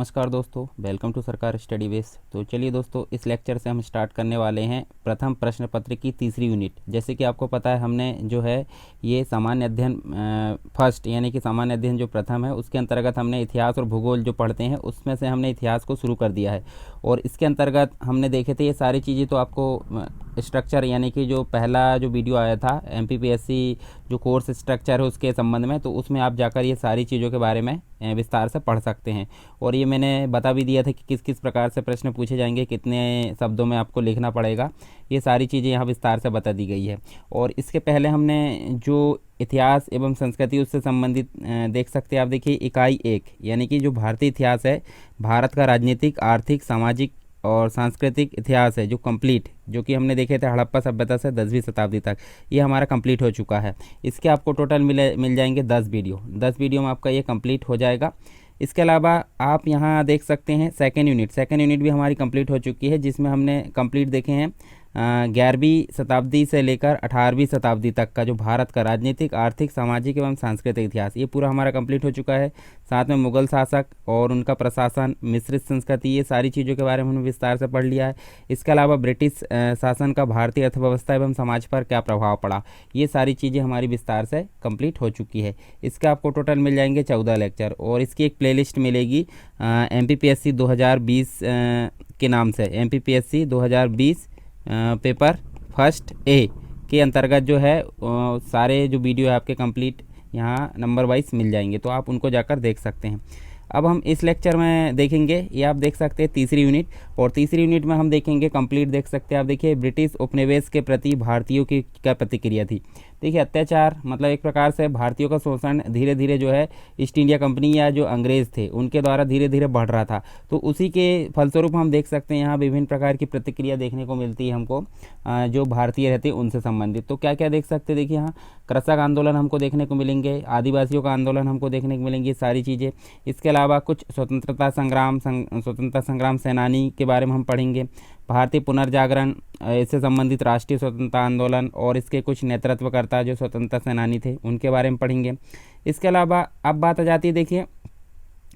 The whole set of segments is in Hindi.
नमस्कार दोस्तों, वेलकम टू सरकार स्टडी बेस। तो चलिए दोस्तों, इस लेक्चर से हम स्टार्ट करने वाले हैं प्रथम प्रश्न पत्र की तीसरी यूनिट। जैसे कि आपको पता है, हमने जो है ये सामान्य अध्ययन फर्स्ट यानी कि सामान्य अध्ययन जो प्रथम है उसके अंतर्गत हमने इतिहास और भूगोल जो पढ़ते हैं उसमें से हमने इतिहास को शुरू कर दिया है। और इसके अंतर्गत हमने देखे थे ये सारी चीज़ें। तो आपको स्ट्रक्चर यानी कि जो पहला जो वीडियो आया था MPPSC जो कोर्स स्ट्रक्चर है उसके संबंध में, तो उसमें आप जाकर ये सारी चीज़ों के बारे में विस्तार से पढ़ सकते हैं। और ये मैंने बता भी दिया था कि किस किस प्रकार से प्रश्न पूछे जाएंगे, कितने शब्दों में आपको लिखना पड़ेगा, ये सारी चीज़ें यहाँ विस्तार से बता दी गई है। और इसके पहले हमने जो इतिहास एवं संस्कृति उससे संबंधित देख सकते हैं आप। देखिए इकाई 1 यानी कि जो भारतीय इतिहास है, भारत का राजनीतिक, आर्थिक, सामाजिक और सांस्कृतिक इतिहास है जो कंप्लीट, जो कि हमने देखे थे हड़प्पा सभ्यता से 10वीं शताब्दी तक, ये हमारा कंप्लीट हो चुका है। इसके आपको टोटल मिल जाएंगे 10 वीडियो में आपका ये कंप्लीट हो जाएगा। इसके अलावा आप यहाँ देख सकते हैं सेकेंड यूनिट भी हमारी कंप्लीट हो चुकी है, जिसमें हमने कंप्लीट देखे हैं 11वीं शताब्दी से लेकर 18वीं शताब्दी तक का जो भारत का राजनीतिक, आर्थिक, सामाजिक एवं सांस्कृतिक इतिहास, ये पूरा हमारा कंप्लीट हो चुका है। साथ में मुगल शासक और उनका प्रशासन, मिश्रित संस्कृति, ये सारी चीज़ों के बारे में हमने विस्तार से पढ़ लिया है। इसके अलावा ब्रिटिश शासन का भारतीय अर्थव्यवस्था एवं समाज पर क्या प्रभाव पड़ा, ये सारी चीज़ें हमारी विस्तार से कंप्लीट हो चुकी है। इसके आपको टोटल मिल जाएंगे 14 लेक्चर। और इसकी एक प्लेलिस्ट मिलेगी MPPSC 2020 के नाम से, MPPSC 2020 पेपर फर्स्ट A के अंतर्गत जो है सारे जो वीडियो है आपके कंप्लीट यहाँ नंबर वाइज मिल जाएंगे, तो आप उनको जाकर देख सकते हैं। अब हम इस लेक्चर में देखेंगे, ये आप देख सकते हैं तीसरी यूनिट। और तीसरी यूनिट में हम देखेंगे कंप्लीट, देख सकते हैं आप। देखिए ब्रिटिश उपनिवेश के प्रति भारतीयों की क्या प्रतिक्रिया थी। देखिए अत्याचार, मतलब एक प्रकार से भारतीयों का शोषण धीरे धीरे जो है ईस्ट इंडिया कंपनी या जो अंग्रेज़ थे उनके द्वारा धीरे धीरे बढ़ रहा था। तो उसी के फलस्वरूप हम देख सकते हैं यहाँ विभिन्न प्रकार की प्रतिक्रिया देखने को मिलती है हमको, जो भारतीय रहते हैं उनसे संबंधित। तो क्या क्या देख सकते हैं, देखिए यहाँ कृषक आंदोलन हमको देखने को मिलेंगे, आदिवासियों का आंदोलन हमको देखने को मिलेंगे, सारी चीज़ें। इसके अलावा कुछ स्वतंत्रता संग्राम सेनानी के बारे में हम पढ़ेंगे, भारतीय पुनर्जागरण, इससे संबंधित राष्ट्रीय स्वतंत्रता आंदोलन और इसके कुछ नेतृत्वकर्ता जो स्वतंत्रता सेनानी थे उनके बारे में पढ़ेंगे। इसके अलावा अब बात आ जाती है, देखिए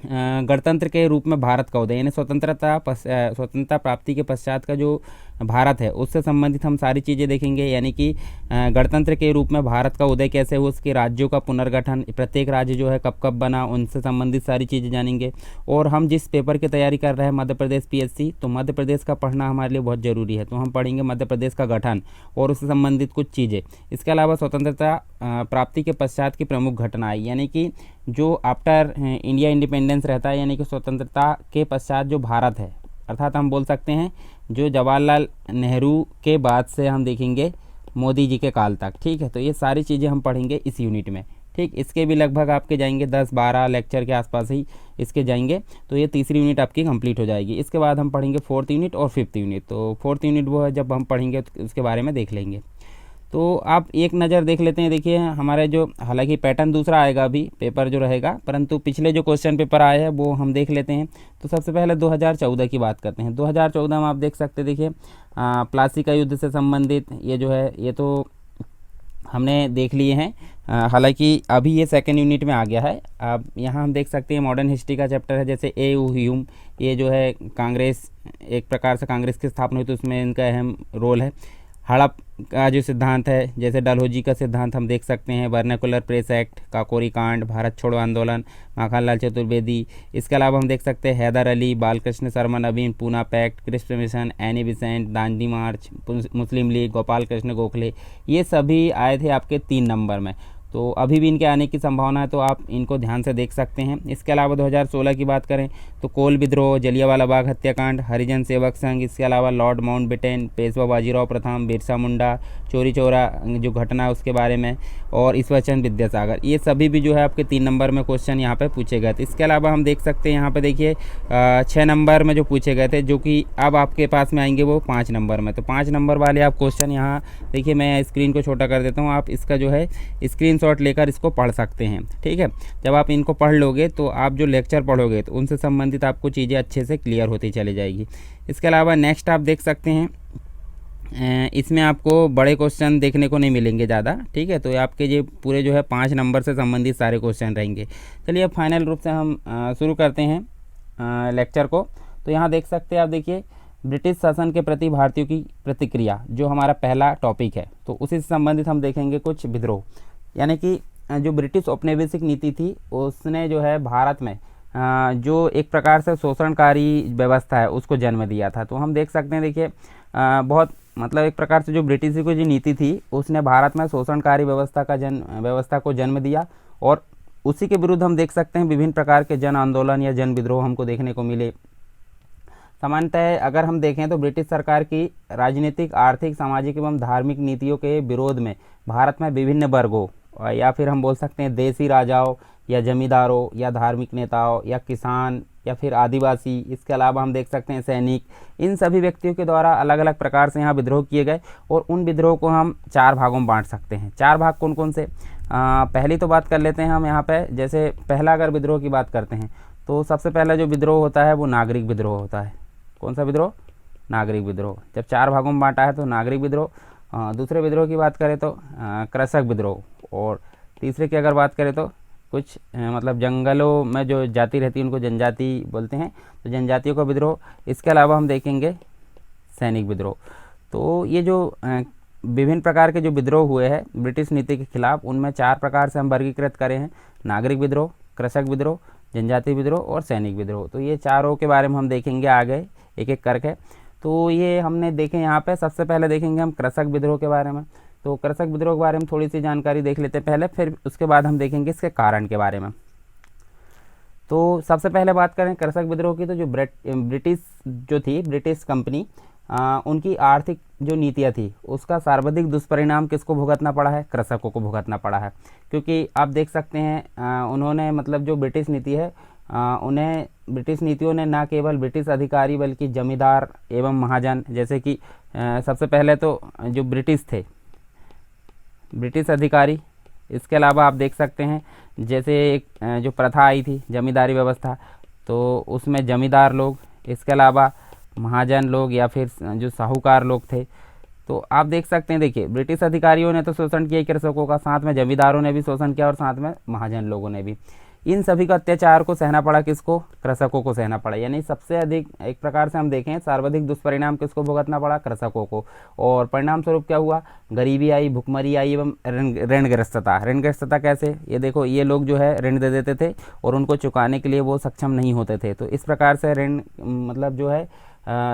गणतंत्र के रूप में भारत का उदय, यानी स्वतंत्रता प्राप्ति के पश्चात का जो भारत है उससे संबंधित हम सारी चीज़ें देखेंगे। यानी कि गणतंत्र के रूप में भारत का उदय कैसे हुआ, उसके राज्यों का पुनर्गठन, प्रत्येक राज्य जो है कब कब बना, उनसे संबंधित सारी चीज़ें जानेंगे। और हम जिस पेपर की तैयारी कर रहे हैं मध्य प्रदेश PSC, तो मध्य प्रदेश का पढ़ना हमारे लिए बहुत ज़रूरी है। तो हम पढ़ेंगे मध्य प्रदेश का गठन और उससे संबंधित कुछ चीज़ें। इसके अलावा स्वतंत्रता प्राप्ति के पश्चात की प्रमुख घटनाएं, यानी कि जो आफ्टर इंडिया इंडिपेंडेंस रहता है, यानी कि स्वतंत्रता के पश्चात जो भारत है, अर्थात हम बोल सकते हैं जो जवाहरलाल नेहरू के बाद से हम देखेंगे मोदी जी के काल तक। ठीक है, तो ये सारी चीज़ें हम पढ़ेंगे इस यूनिट में। ठीक, इसके भी लगभग आपके जाएंगे 10-12 लेक्चर के आसपास ही इसके जाएंगे। तो ये तीसरी यूनिट आपकी कंप्लीट हो जाएगी। इसके बाद हम पढ़ेंगे 4th यूनिट और 5th यूनिट। तो 4th यूनिट वो है जब हम पढ़ेंगे तो उसके बारे में देख लेंगे। तो आप एक नज़र देख लेते हैं। देखिए हमारे जो, हालांकि पैटर्न दूसरा आएगा अभी पेपर जो रहेगा, परंतु पिछले जो क्वेश्चन पेपर आए हैं वो हम देख लेते हैं। तो सबसे पहले 2014 की बात करते हैं। 2014 में आप देख सकते हैं, देखिए प्लासी का युद्ध से संबंधित ये जो है ये तो हमने देख लिए हैं। हालांकि अभी ये सेकेंड यूनिट में आ गया है। अब यहाँ हम देख सकते हैं मॉडर्न हिस्ट्री का चैप्टर है, जैसे ह्यूम, ये जो है कांग्रेस, एक प्रकार से कांग्रेस की स्थापना हुई तो उसमें इनका अहम रोल है। हड़प का जो सिद्धांत है, जैसे डलहौजी का सिद्धांत हम देख सकते हैं, वर्नाकुलर प्रेस एक्ट, काकोरी कांड, भारत छोड़ो आंदोलन, माखनलाल चतुर्वेदी। इसके अलावा हम देख सकते हैं Haidar Ali, Balkrishna Sharma Naveen, Poona Pact, Cripps Mission, Annie Besant, Dandi March, Muslim League, Gopal Krishna Gokhale, ये सभी आए थे आपके 3 नंबर में। तो अभी भी इनके आने की संभावना है, तो आप इनको ध्यान से देख सकते हैं। इसके अलावा 2016 की बात करें तो कोल विद्रोह, जलियांवाला बाग हत्याकांड, हरिजन सेवक संघ, इसके अलावा लॉर्ड माउंटबेटन, पेशवा बाजीराव प्रथम, बिरसा मुंडा, चोरी चौरा जो घटना है उसके बारे में, और ईश्वरचंद विद्यासागर, ये सभी भी जो है आपके 3 नंबर में क्वेश्चन यहाँ पे पूछे गए थे। इसके अलावा हम देख सकते हैं यहाँ पे देखिए 6 नंबर में जो पूछे गए थे, जो कि अब आपके पास में आएंगे वो 5 नंबर में। तो 5 नंबर वाले आप क्वेश्चन यहाँ देखिए, मैं स्क्रीन को छोटा कर देता हूँ, आप इसका जो है स्क्रीनशॉट लेकर इसको पढ़ सकते हैं। ठीक है, जब आप इनको पढ़ लोगे तो आप जो लेक्चर पढ़ोगे तो उनसे संबंधित आपको चीज़ें अच्छे से क्लियर होती चली जाएगी। इसके अलावा नेक्स्ट आप देख सकते हैं, इसमें आपको बड़े क्वेश्चन देखने को नहीं मिलेंगे ज़्यादा। ठीक है, तो ये आपके ये पूरे जो है 5 नंबर से संबंधित सारे क्वेश्चन रहेंगे। चलिए अब फाइनल रूप से हम शुरू करते हैं लेक्चर को। तो यहाँ देख सकते हैं आप, देखिए ब्रिटिश शासन के प्रति भारतीयों की प्रतिक्रिया जो हमारा पहला टॉपिक है। तो उसी से संबंधित हम देखेंगे कुछ विद्रोह, यानी कि जो ब्रिटिश औपनिवेशिक नीति थी उसने जो है भारत में जो एक प्रकार से शोषणकारी व्यवस्था है उसको जन्म दिया था। तो हम देख सकते हैं, देखिए बहुत मतलब एक प्रकार से जो ब्रिटिश की जो नीति थी उसने भारत में शोषणकारी व्यवस्था को जन्म दिया, और उसी के विरुद्ध हम देख सकते हैं विभिन्न प्रकार के जन आंदोलन या जन विद्रोह हमको देखने को मिले। सामान्यतः अगर हम देखें तो ब्रिटिश सरकार की राजनीतिक, आर्थिक, सामाजिक एवं धार्मिक नीतियों के विरोध में भारत में विभिन्न वर्गों या फिर हम बोल सकते हैं देसी राजाओं या जमींदारों या धार्मिक नेताओं या किसान या फिर आदिवासी, इसके अलावा हम देख सकते हैं सैनिक, इन सभी व्यक्तियों के द्वारा अलग अलग प्रकार से यहाँ विद्रोह किए गए। और उन विद्रोह को हम 4 भागों में बांट सकते हैं। 4 भाग कौन कौन से? पहली तो बात कर लेते हैं हम यहाँ पे। जैसे पहला अगर विद्रोह की बात करते हैं तो सबसे पहला जो विद्रोह होता है वो नागरिक विद्रोह होता है। कौन सा विद्रोह? नागरिक विद्रोह। जब 4 भागों में बांटा है तो नागरिक विद्रोह। दूसरे विद्रोह की बात करें तो कृषक विद्रोह, और तीसरे की अगर बात करें तो कुछ मतलब जंगलों में जो जाति रहती है उनको जनजाति बोलते हैं, तो जनजातियों का विद्रोह। इसके अलावा हम देखेंगे सैनिक विद्रोह। तो ये जो विभिन्न प्रकार के जो विद्रोह हुए हैं ब्रिटिश नीति के खिलाफ, उनमें 4 प्रकार से हम वर्गीकृत करे हैं: नागरिक विद्रोह, कृषक विद्रोह, जनजाति विद्रोह और सैनिक विद्रोह। तो ये चारों के बारे में हम देखेंगे आगे एक एक करके। तो ये हमने देखे यहाँ पे। सबसे पहले देखेंगे हम कृषक विद्रोह के बारे में। तो कृषक विद्रोह के बारे में थोड़ी सी जानकारी देख लेते हैं पहले, फिर उसके बाद हम देखेंगे इसके कारण के बारे में। तो सबसे पहले बात करें कृषक विद्रोह की, तो जो ब्रिटिश जो थी, ब्रिटिश कंपनी, उनकी आर्थिक जो नीतियाँ थी उसका सर्वाधिक दुष्परिणाम किसको भुगतना पड़ा है? कृषकों को भुगतना पड़ा है। क्योंकि आप देख सकते हैं उन्होंने मतलब जो ब्रिटिश नीति है उन्हें ब्रिटिश नीतियों ने न केवल ब्रिटिश अधिकारी बल्कि जमींदार एवं महाजन, जैसे कि सबसे पहले तो जो ब्रिटिश थे, ब्रिटिश अधिकारी, इसके अलावा आप देख सकते हैं जैसे एक जो प्रथा आई थी जमींदारी व्यवस्था, तो उसमें जमींदार लोग, इसके अलावा महाजन लोग या फिर जो साहूकार लोग थे। तो आप देख सकते हैं, देखिए ब्रिटिश अधिकारियों ने तो शोषण किया कृषकों का, साथ में जमींदारों ने भी शोषण किया और साथ में महाजन लोगों ने भी। इन सभी का अत्याचार को सहना पड़ा किसको? कृषकों को सहना पड़ा। यानी सबसे अधिक एक प्रकार से हम देखें सर्वाधिक दुष्परिणाम किसको भुगतना पड़ा? कृषकों को। और परिणाम स्वरूप क्या हुआ? गरीबी आई, भुखमरी आई एवं ऋणग्रस्तता। ऋणग्रस्तता कैसे? ये देखो, ये लोग जो है ऋण दे देते थे और उनको चुकाने के लिए वो सक्षम नहीं होते थे, तो इस प्रकार से ऋण मतलब जो है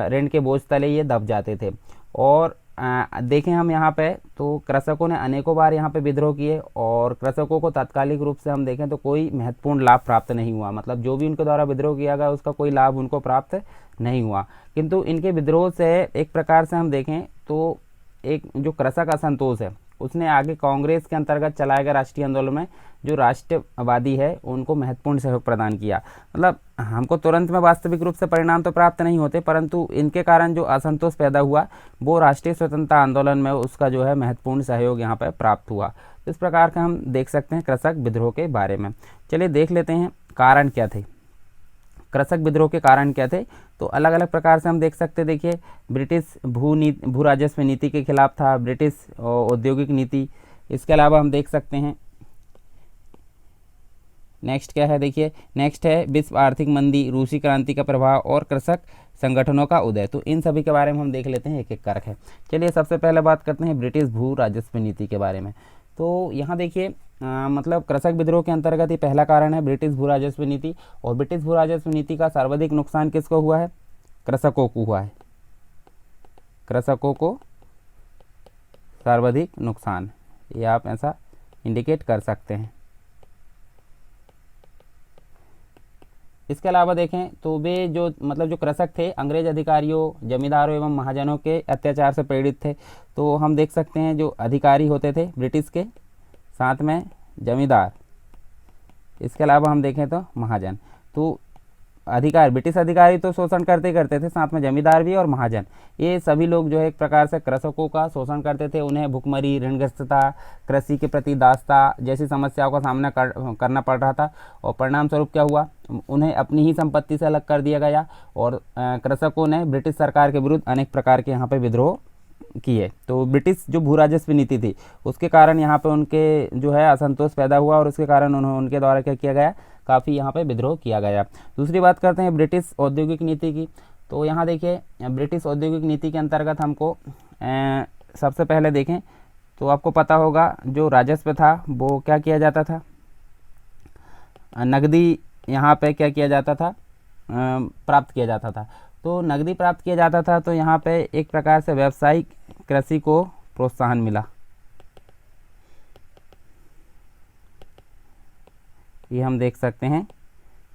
ऋण के बोझ तले ये दब जाते थे। और देखें हम यहाँ पे तो कृषकों ने अनेकों बार यहाँ पे विद्रोह किए और कृषकों को तात्कालिक रूप से हम देखें तो कोई महत्वपूर्ण लाभ प्राप्त नहीं हुआ। मतलब जो भी उनके द्वारा विद्रोह किया गया उसका कोई लाभ उनको प्राप्त नहीं हुआ। किंतु इनके विद्रोह से एक प्रकार से हम देखें तो एक जो कृषक असंतोष है उसने आगे कांग्रेस के अंतर्गत चलाए गए राष्ट्रीय आंदोलन में जो राष्ट्रवादी है उनको महत्वपूर्ण सहयोग प्रदान किया। मतलब हमको तुरंत में वास्तविक रूप से परिणाम तो प्राप्त नहीं होते, परंतु इनके कारण जो असंतोष पैदा हुआ वो राष्ट्रीय स्वतंत्रता आंदोलन में उसका जो है महत्वपूर्ण सहयोग यहाँ पर प्राप्त हुआ। इस प्रकार का हम देख सकते हैं कृषक विद्रोह के बारे में। चलिए देख लेते हैं कारण क्या थे, कृषक विद्रोह के कारण क्या थे। तो अलग अलग प्रकार से हम देख सकते हैं। देखिए ब्रिटिश भू राजस्व नीति के खिलाफ था, ब्रिटिश औद्योगिक नीति। इसके अलावा हम देख सकते हैं नेक्स्ट क्या है, देखिए नेक्स्ट है विश्व आर्थिक मंदी, रूसी क्रांति का प्रभाव और कृषक संगठनों का उदय। तो इन सभी के बारे में हम देख लेते हैं एक एक करके। चलिए सबसे पहले बात करते हैं ब्रिटिश भू राजस्व नीति के बारे में। तो यहाँ देखिए मतलब कृषक विद्रोह के अंतर्गत ही पहला कारण है ब्रिटिश भू राजस्व नीति। और ब्रिटिश भू राजस्व नीति का सर्वाधिक नुकसान किसको हुआ है? कृषकों को हुआ है। कृषकों को सर्वाधिक नुकसान, ये आप ऐसा इंडिकेट कर सकते हैं। इसके अलावा देखें तो वे जो मतलब जो कृषक थे अंग्रेज अधिकारियों, जमींदारों एवं महाजनों के अत्याचार से प्रेरित थे। तो हम देख सकते हैं जो अधिकारी होते थे ब्रिटिश के, साथ में जमींदार, इसके अलावा हम देखें तो महाजन। तो अधिकार ब्रिटिश अधिकारी तो शोषण करते थे, साथ में जमींदार भी और महाजन, ये सभी लोग जो है एक प्रकार से कृषकों का शोषण करते थे। उन्हें भुखमरी, ऋणग्रस्तता, कृषि के प्रति दासता जैसी समस्याओं का सामना करना पड़ रहा था। और परिणाम स्वरूप क्या हुआ? उन्हें अपनी ही संपत्ति से अलग कर दिया गया और कृषकों ने ब्रिटिश सरकार के विरुद्ध अनेक प्रकार के यहाँ पे विद्रोह की है। तो ब्रिटिश जो भू राजस्व नीति थी उसके कारण यहाँ पे उनके जो है असंतोष पैदा हुआ और उसके कारण उनके द्वारा क्या किया गया, काफ़ी यहाँ पे विद्रोह किया गया। दूसरी बात करते हैं ब्रिटिश औद्योगिक नीति की। तो यहाँ देखिए ब्रिटिश औद्योगिक नीति के अंतर्गत हमको सबसे पहले देखें तो आपको पता होगा जो राजस्व था वो क्या किया जाता था, नकदी यहाँ पे क्या किया जाता था, प्राप्त किया जाता था। तो नकदी प्राप्त किया जाता था तो यहाँ पे एक प्रकार से व्यावसायिक कृषि को प्रोत्साहन मिला। ये हम देख सकते हैं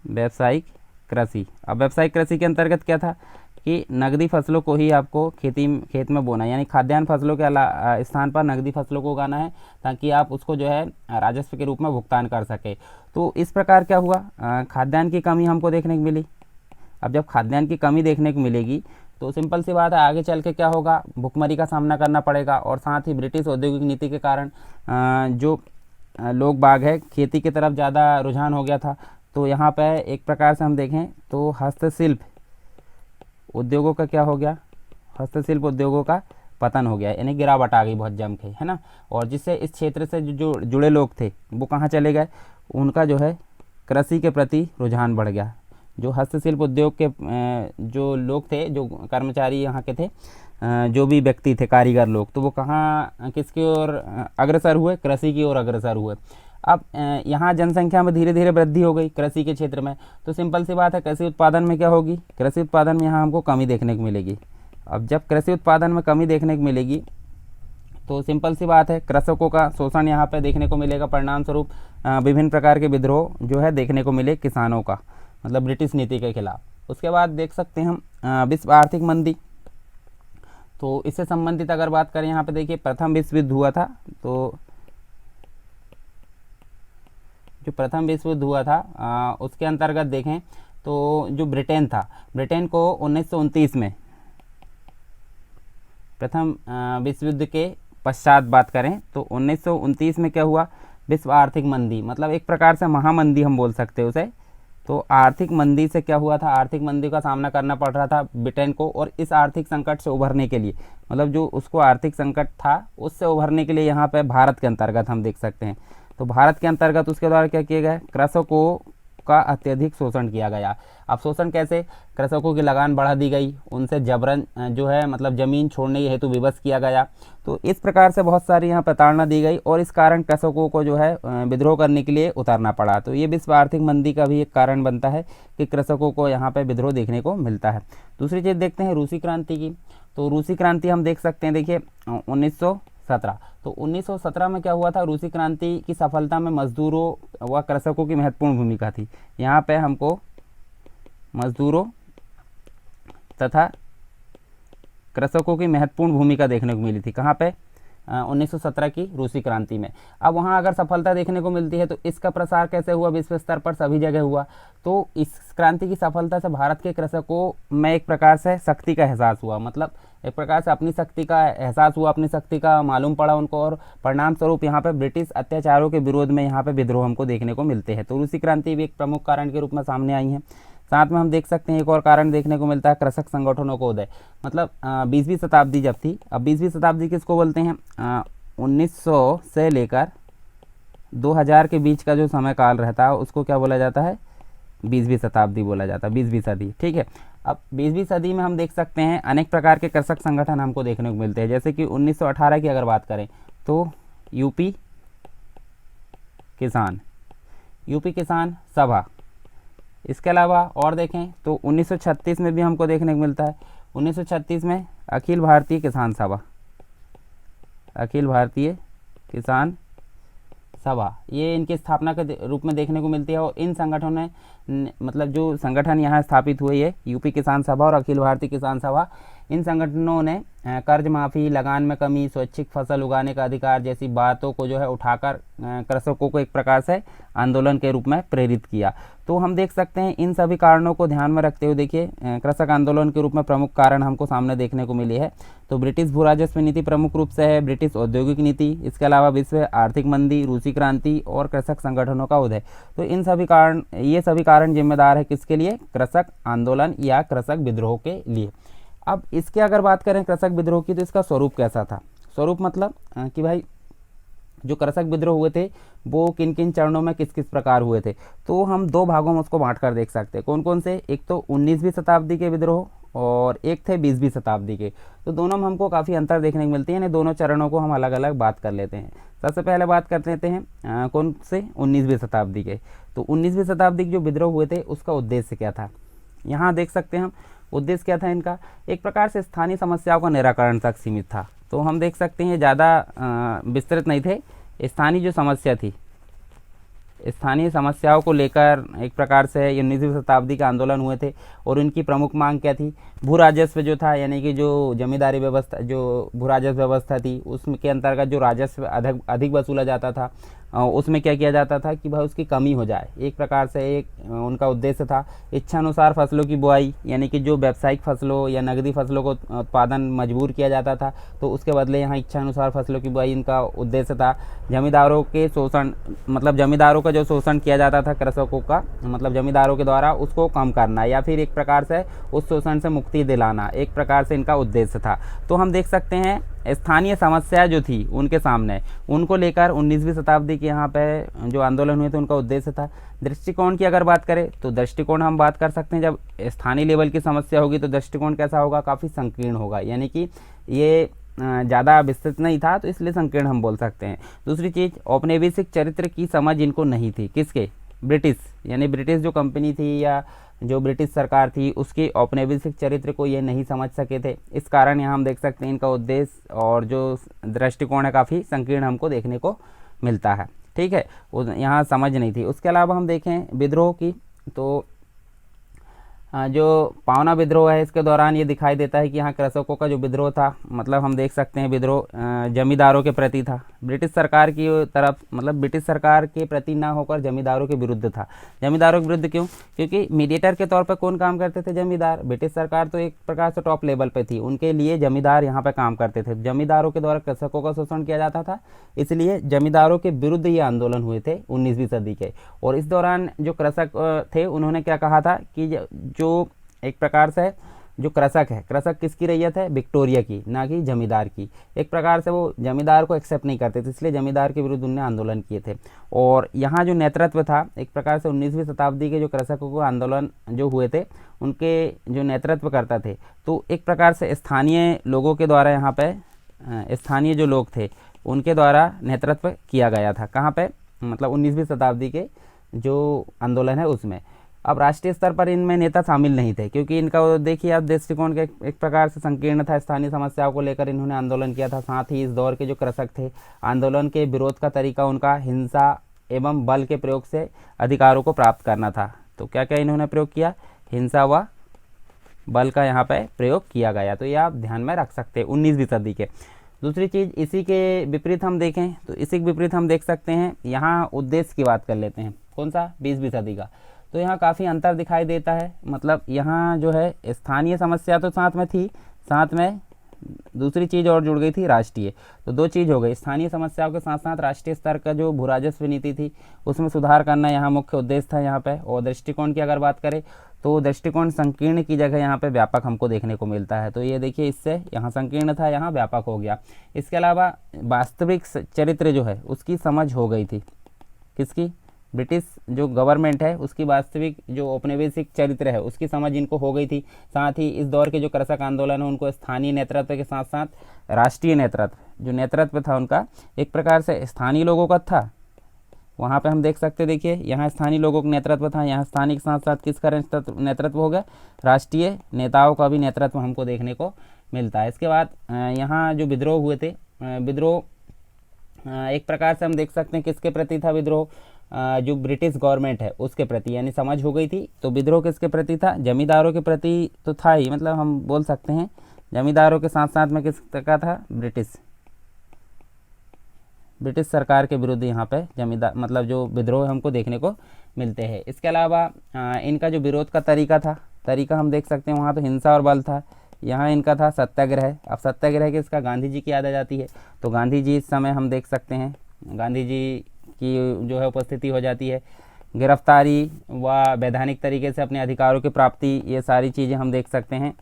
व्यावसायिक कृषि। अब व्यावसायिक कृषि के अंतर्गत क्या था कि नकदी फसलों को ही आपको खेत में बोना, यानी खाद्यान्न फसलों के स्थान पर नकदी फसलों को उगाना है ताकि आप उसको जो है राजस्व के रूप में भुगतान कर सके। तो इस प्रकार क्या हुआ, खाद्यान्न की कमी हमको देखने को मिली। अब जब खाद्यान्न की कमी देखने को मिलेगी तो सिंपल सी बात है आगे चल के क्या होगा, भुखमरी का सामना करना पड़ेगा। और साथ ही ब्रिटिश औद्योगिक नीति के कारण जो लोग बाग है खेती की तरफ ज़्यादा रुझान हो गया था। तो यहाँ पे एक प्रकार से हम देखें तो हस्तशिल्प उद्योगों का क्या हो गया, हस्तशिल्प उद्योगों का पतन हो गया, यानी गिरावट आ गई बहुत जम के, है ना। और जिससे इस क्षेत्र से जो जुड़े लोग थे वो कहाँ चले गए, उनका जो है कृषि के प्रति रुझान बढ़ गया। जो हस्तशिल्प उद्योग के जो लोग थे, जो कर्मचारी यहाँ के थे, जो भी व्यक्ति थे कारीगर लोग, तो वो कहाँ किसकी ओर अग्रसर हुए, कृषि की ओर अग्रसर हुए। अब यहाँ जनसंख्या में धीरे धीरे वृद्धि हो गई कृषि के क्षेत्र में। तो सिंपल सी बात है कृषि उत्पादन में क्या होगी, कृषि उत्पादन में यहाँ हमको कमी देखने को मिलेगी। अब जब कृषि उत्पादन में कमी देखने को मिलेगी तो सिंपल सी बात है कृषकों का शोषण यहाँ पे देखने को मिलेगा। परिणाम स्वरूप विभिन्न प्रकार के विद्रोह जो है देखने को मिले किसानों का, मतलब ब्रिटिश नीति के खिलाफ। उसके बाद देख सकते हैं हम विश्व आर्थिक मंदी। तो इससे संबंधित अगर बात करें यहाँ पे देखिए प्रथम विश्व युद्ध हुआ था। तो जो प्रथम विश्व युद्ध हुआ था उसके अंतर्गत देखें तो जो ब्रिटेन था, ब्रिटेन को 1929 में प्रथम विश्व युद्ध के पश्चात बात करें तो 1929 में क्या हुआ, विश्व आर्थिक मंदी, मतलब एक प्रकार से महामंदी हम बोल सकते हैं उसे। तो आर्थिक मंदी से क्या हुआ था, आर्थिक मंदी का सामना करना पड़ रहा था ब्रिटेन को। और इस आर्थिक संकट से उभरने के लिए, मतलब जो उसको आर्थिक संकट था उससे उभरने के लिए यहाँ पे भारत के अंतर्गत हम देख सकते हैं। तो भारत के अंतर्गत उसके द्वारा क्या किया गया, कृषकों का अत्यधिक शोषण किया गया। अब शोषण कैसे, कृषकों की लगान बढ़ा दी गई, उनसे जबरन जो है मतलब ज़मीन छोड़ने हेतु विवश किया गया। तो इस प्रकार से बहुत सारी यहाँ प्रताड़ना दी गई और इस कारण कृषकों को जो है विद्रोह करने के लिए उतारना पड़ा। तो ये विश्व आर्थिक मंदी का भी एक कारण बनता है कि कृषकों को यहाँ पे विद्रोह देखने को मिलता है। दूसरी चीज़ देखते हैं रूसी क्रांति की। तो रूसी क्रांति हम देख सकते हैं, देखिए 1917। तो 1917 में क्या हुआ था, रूसी क्रांति की सफलता में मजदूरों व कृषकों की महत्वपूर्ण भूमिका थी। यहाँ पे हमको मजदूरों तथा कृषकों की महत्वपूर्ण भूमिका देखने को मिली थी। कहाँ पे, 1917 की रूसी क्रांति में। अब वहाँ अगर सफलता देखने को मिलती है तो इसका प्रसार कैसे हुआ, विश्व स्तर पर सभी जगह हुआ। तो इस क्रांति की सफलता से भारत के कृषकों में एक प्रकार से शक्ति का एहसास हुआ, मतलब एक प्रकार से अपनी शक्ति का एहसास हुआ, अपनी शक्ति का मालूम पड़ा उनको। और परिणाम स्वरूप यहाँ पे ब्रिटिश अत्याचारों के विरोध में यहाँ पे विद्रोह हमको देखने को मिलते हैं। तो रूसी क्रांति भी एक प्रमुख कारण के रूप में सामने आई है। साथ में हम देख सकते हैं एक और कारण देखने को मिलता है कृषक संगठनों को उदय, मतलब 20वीं शताब्दी जब थी। अब 20वीं शताब्दी किसको बोलते हैं, 1900 से लेकर 2000 के बीच का जो समय काल रहता है उसको क्या बोला जाता है, 20वीं शताब्दी बोला जाता है, 20वीं सदी। ठीक है। अब 20वीं सदी में हम देख सकते हैं अनेक प्रकार के कृषक संगठन हमको देखने को मिलते हैं। जैसे कि 1918 की अगर बात करें तो यूपी किसान सभा। इसके अलावा और देखें तो 1936 में भी हमको देखने को मिलता है, 1936 में अखिल भारतीय किसान सभा, ये इनकी स्थापना के रूप में देखने को मिलती है। और इन संगठनों ने मतलब जो संगठन यहाँ स्थापित हुए, ये यूपी किसान सभा और अखिल भारतीय किसान सभा, इन संगठनों ने कर्ज माफ़ी, लगान में कमी, स्वैच्छिक फसल उगाने का अधिकार जैसी बातों को जो है उठाकर कृषकों को एक प्रकार से आंदोलन के रूप में प्रेरित किया। तो हम देख सकते हैं इन सभी कारणों को ध्यान में रखते हुए देखिए कृषक आंदोलन के रूप में प्रमुख कारण हमको सामने देखने को मिली है। तो ब्रिटिश भू राजस्व नीति प्रमुख रूप से है, ब्रिटिश औद्योगिक नीति, इसके अलावा विश्व आर्थिक मंदी, रूसी क्रांति और कृषक संगठनों का उदय। तो ये सभी कारण जिम्मेदार है किसके लिए, कृषक आंदोलन या कृषक विद्रोह के लिए। अब इसके अगर बात करें कृषक विद्रोह की, तो इसका स्वरूप कैसा था? स्वरूप मतलब कि भाई जो कृषक विद्रोह हुए थे वो किन किन चरणों में किस किस प्रकार हुए थे, तो हम दो भागों में उसको बांट कर देख सकते हैं। कौन कौन से? एक तो 19वीं शताब्दी के विद्रोह और एक थे 20वीं शताब्दी के। तो दोनों में हमको काफ़ी अंतर देखने को मिलती है, यानी दोनों चरणों को हम अलग अलग बात कर लेते हैं। सबसे पहले बात कर लेते हैं कौन से? 19वीं शताब्दी के। तो 19वीं शताब्दी के जो विद्रोह हुए थे उसका उद्देश्य क्या था? यहाँ देख सकते हैं हम, उद्देश्य क्या था इनका? एक प्रकार से स्थानीय समस्याओं का निराकरण तक सीमित था। तो हम देख सकते हैं ज़्यादा विस्तृत नहीं थे। स्थानीय जो समस्या थी, स्थानीय समस्याओं को लेकर एक प्रकार से 19वीं शताब्दी के आंदोलन हुए थे। और उनकी प्रमुख मांग क्या थी? भू राजस्व जो था, यानी कि जो जमींदारी व्यवस्था, जो भू राजस्व व्यवस्था थी, उसमें के अंतर्गत जो राजस्व अधिक वसूला जाता था, उसमें क्या किया जाता था कि भाई उसकी कमी हो जाए। एक प्रकार से एक उनका उद्देश्य था। इच्छानुसार फसलों की बुआई, यानी कि जो व्यावसायिक फसलों या नगदी फसलों को उत्पादन मजबूर किया जाता था, तो उसके बदले यहाँ इच्छानुसार फसलों की बुआई इनका उद्देश्य था। जमींदारों के शोषण, मतलब जमींदारों का जो शोषण किया जाता था कृषकों का, मतलब जमींदारों के द्वारा, उसको कम करना या फिर एक प्रकार से उस शोषण से मुक्ति दिलाना, एक प्रकार से इनका उद्देश्य था। तो हम देख सकते हैं स्थानीय समस्या जो थी उनके सामने, उनको लेकर 19वीं शताब्दी के यहाँ पे जो आंदोलन हुए थे उनका उद्देश्य था। दृष्टिकोण की अगर बात करें तो दृष्टिकोण हम बात कर सकते हैं, जब स्थानीय लेवल की समस्या होगी तो दृष्टिकोण कैसा होगा? काफ़ी संकीर्ण होगा, यानी कि ये ज़्यादा विस्तृत नहीं था, तो इसलिए संकीर्ण हम बोल सकते हैं। दूसरी चीज़, औपनिवेशिक चरित्र की समझ इनको नहीं थी। किसके? ब्रिटिश, यानी ब्रिटिश जो कंपनी थी या जो ब्रिटिश सरकार थी उसके औपनिवेशिक चरित्र को ये नहीं समझ सके थे। इस कारण यहाँ हम देख सकते हैं इनका उद्देश्य और जो दृष्टिकोण है काफ़ी संकीर्ण हमको देखने को मिलता है। ठीक है, यहाँ समझ नहीं थी। उसके अलावा हम देखें विद्रोह की, तो जो पावना विद्रोह है इसके दौरान ये दिखाई देता है कि यहाँ कृषकों का जो विद्रोह था, मतलब हम देख सकते हैं विद्रोह जमींदारों के प्रति था। ब्रिटिश सरकार की तरफ, मतलब ब्रिटिश सरकार के प्रति ना होकर जमींदारों के विरुद्ध था। जमींदारों के विरुद्ध क्यों? क्योंकि मीडिएटर के तौर पर कौन काम करते थे? जमींदार। ब्रिटिश सरकार तो एक प्रकार से टॉप लेवल पे थी, उनके लिए जमींदार यहाँ पे काम करते थे। जमींदारों के द्वारा कृषकों का शोषण किया जाता था, इसलिए जमींदारों के विरुद्ध ये आंदोलन हुए थे 19वीं सदी के। और इस दौरान जो कृषक थे उन्होंने क्या कहा था कि जो एक प्रकार से जो कृषक है, कृषक किसकी रैयत है? विक्टोरिया की, ना कि जमींदार की। एक प्रकार से वो जमींदार को एक्सेप्ट नहीं करते थे, इसलिए जमींदार के विरुद्ध उन्होंने आंदोलन किए थे। और यहाँ जो नेतृत्व था, एक प्रकार से 19वीं शताब्दी के जो कृषकों को आंदोलन जो हुए थे उनके जो नेतृत्व करता थे, तो एक प्रकार से स्थानीय लोगों के द्वारा यहाँ पे स्थानीय जो लोग थे उनके द्वारा नेतृत्व किया गया था। कहाँ पे? मतलब 19वीं शताब्दी के जो आंदोलन है उसमें। अब राष्ट्रीय स्तर पर इनमें नेता शामिल नहीं थे, क्योंकि इनका देखिए आप दृष्टिकोण के एक प्रकार से संकीर्ण था। स्थानीय समस्याओं को लेकर इन्होंने आंदोलन किया था। साथ ही इस दौर के जो कृषक थे, आंदोलन के विरोध का तरीका उनका हिंसा एवं बल के प्रयोग से अधिकारों को प्राप्त करना था। तो क्या क्या इन्होंने प्रयोग किया? हिंसा व बल का यहाँ पे प्रयोग किया गया। तो ये आप ध्यान में रख सकते हैं 19वीं सदी के। दूसरी चीज़, इसी के विपरीत हम देखें तो इसी के विपरीत हम देख सकते हैं, यहाँ उद्देश्य की बात कर लेते हैं। कौन सा? 20वीं सदी का। तो यहाँ काफ़ी अंतर दिखाई देता है। मतलब यहाँ जो है स्थानीय समस्या तो साथ में थी, साथ में दूसरी चीज़ और जुड़ गई थी, राष्ट्रीय। तो दो चीज़ हो गई, स्थानीय समस्याओं के साथ साथ राष्ट्रीय स्तर का जो भू राजस्व नीति थी उसमें सुधार करना यहाँ मुख्य उद्देश्य था यहाँ पे। और दृष्टिकोण की अगर बात करें तो दृष्टिकोण संकीर्ण की जगह यहाँ पे व्यापक हमको देखने को मिलता है। तो ये देखिए, इससे यहाँ संकीर्ण था, यहाँ व्यापक हो गया। इसके अलावा वास्तविक चरित्र जो है उसकी समझ हो गई थी। किसकी? ब्रिटिश जो गवर्नमेंट है उसकी वास्तविक जो औपनिवेशिक चरित्र है उसकी समझ इनको हो गई थी। साथ ही इस दौर के जो कृषक आंदोलन है उनको स्थानीय नेतृत्व के साथ साथ राष्ट्रीय नेतृत्व, जो नेतृत्व था उनका एक प्रकार से स्थानीय लोगों का था। वहाँ पे हम देख सकते, देखिए यहाँ स्थानीय लोगों का नेतृत्व था, यहाँ स्थानीय के साथ साथ किसका नेतृत्व हो गया? राष्ट्रीय नेताओं का भी नेतृत्व हमको देखने को मिलता है। इसके बाद यहाँ जो विद्रोह हुए थे, विद्रोह एक प्रकार से हम देख सकते हैं किसके प्रति था विद्रोह? जो ब्रिटिश गवर्नमेंट है उसके प्रति, यानी समझ हो गई थी। तो विद्रोह किसके प्रति था? जमींदारों के प्रति तो था ही, मतलब हम बोल सकते हैं जमींदारों के साथ साथ में किसका था? ब्रिटिश सरकार के विरुद्ध यहाँ पे जमींदार, मतलब जो विद्रोह हमको देखने को मिलते हैं। इसके अलावा इनका जो विरोध का तरीका हम देख सकते हैं, वहाँ तो हिंसा और बल था, यहाँ इनका था सत्याग्रह। अब सत्याग्रह किसका? गांधी जी की याद आ जाती है। तो गांधी जी इस समय हम देख सकते हैं गांधी जी की जो है उपस्थिति हो जाती है। गिरफ्तारी व वैधानिक तरीके से अपने अधिकारों की प्राप्ति, ये सारी चीज़ें हम देख सकते हैं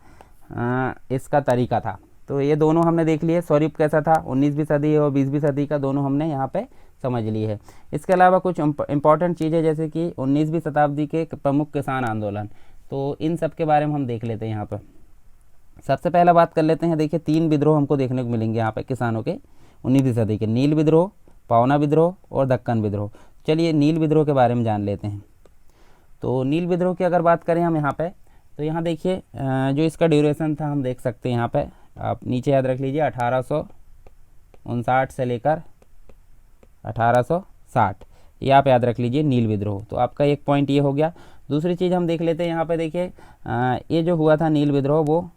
इसका तरीका था। तो ये दोनों हमने देख लिए, स्वरूप कैसा था 19वीं सदी और 20वीं सदी का, दोनों हमने यहाँ पे समझ ली है। इसके अलावा कुछ इंपॉर्टेंट चीज़ें जैसे कि 19वीं शताब्दी के प्रमुख किसान आंदोलन, तो इन सब के बारे में हम देख लेते हैं। यहाँ पर सबसे पहला बात कर लेते हैं, देखिए 3 विद्रोह हमको देखने को मिलेंगे यहाँ पे किसानों के 19वीं सदी के, नील विद्रोह, पावना विद्रोह और दक्कन विद्रोह। चलिए नील विद्रोह के बारे में जान लेते हैं। तो नील विद्रोह की अगर बात करें हम यहाँ पे, तो यहाँ देखिए जो इसका ड्यूरेशन था हम देख सकते हैं यहाँ पे, आप नीचे याद रख लीजिए 1859 से लेकर 1860, ये आप याद रख लीजिए नील विद्रोह। तो आपका एक पॉइंट ये हो गया। दूसरी चीज़ हम देख लेते हैं यहाँ पे, देखिए ये जो हुआ था नील विद्रोह वो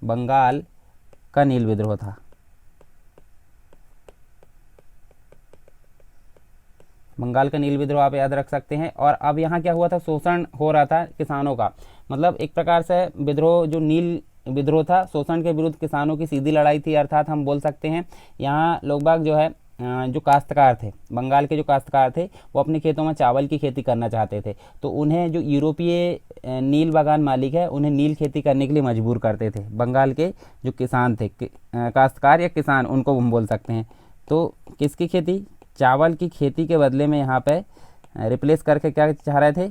बंगाल का नील विद्रोह था। बंगाल का नील विद्रोह आप याद रख सकते हैं। और अब यहाँ क्या हुआ था, शोषण हो रहा था किसानों का, मतलब एक प्रकार से विद्रोह जो नील विद्रोह था शोषण के विरुद्ध किसानों की सीधी लड़ाई थी। अर्थात हम बोल सकते हैं यहाँ लोग बाग जो है जो काश्तकार थे, बंगाल के जो काश्तकार थे वो अपने खेतों में चावल की खेती करना चाहते थे, तो उन्हें जो यूरोपीय नील बागान मालिक है उन्हें नील खेती करने के लिए मजबूर करते थे। बंगाल के जो किसान थे, काश्तकार या किसान उनको हम बोल सकते हैं, तो किसकी खेती, चावल की खेती के बदले में यहाँ पे रिप्लेस करके क्या चाह रहे थे,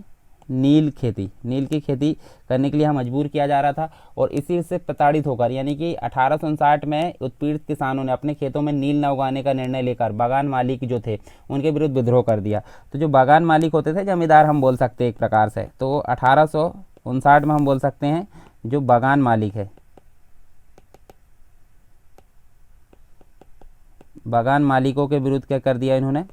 नील खेती, नील की खेती करने के लिए यहाँ मजबूर किया जा रहा था। और इसी से प्रताड़ित होकर यानी कि 1859 में उत्पीड़ित किसानों ने अपने खेतों में नील न उगाने का निर्णय लेकर बागान मालिक जो थे उनके विरुद्ध विद्रोह कर दिया। तो जो बागान मालिक होते थे, जमींदार हम बोल सकते हैं एक प्रकार से, तो 1859 में हम बोल सकते हैं जो बागान मालिक है, बागान मालिकों के विरुद्ध क्या कर दिया इन्होंने,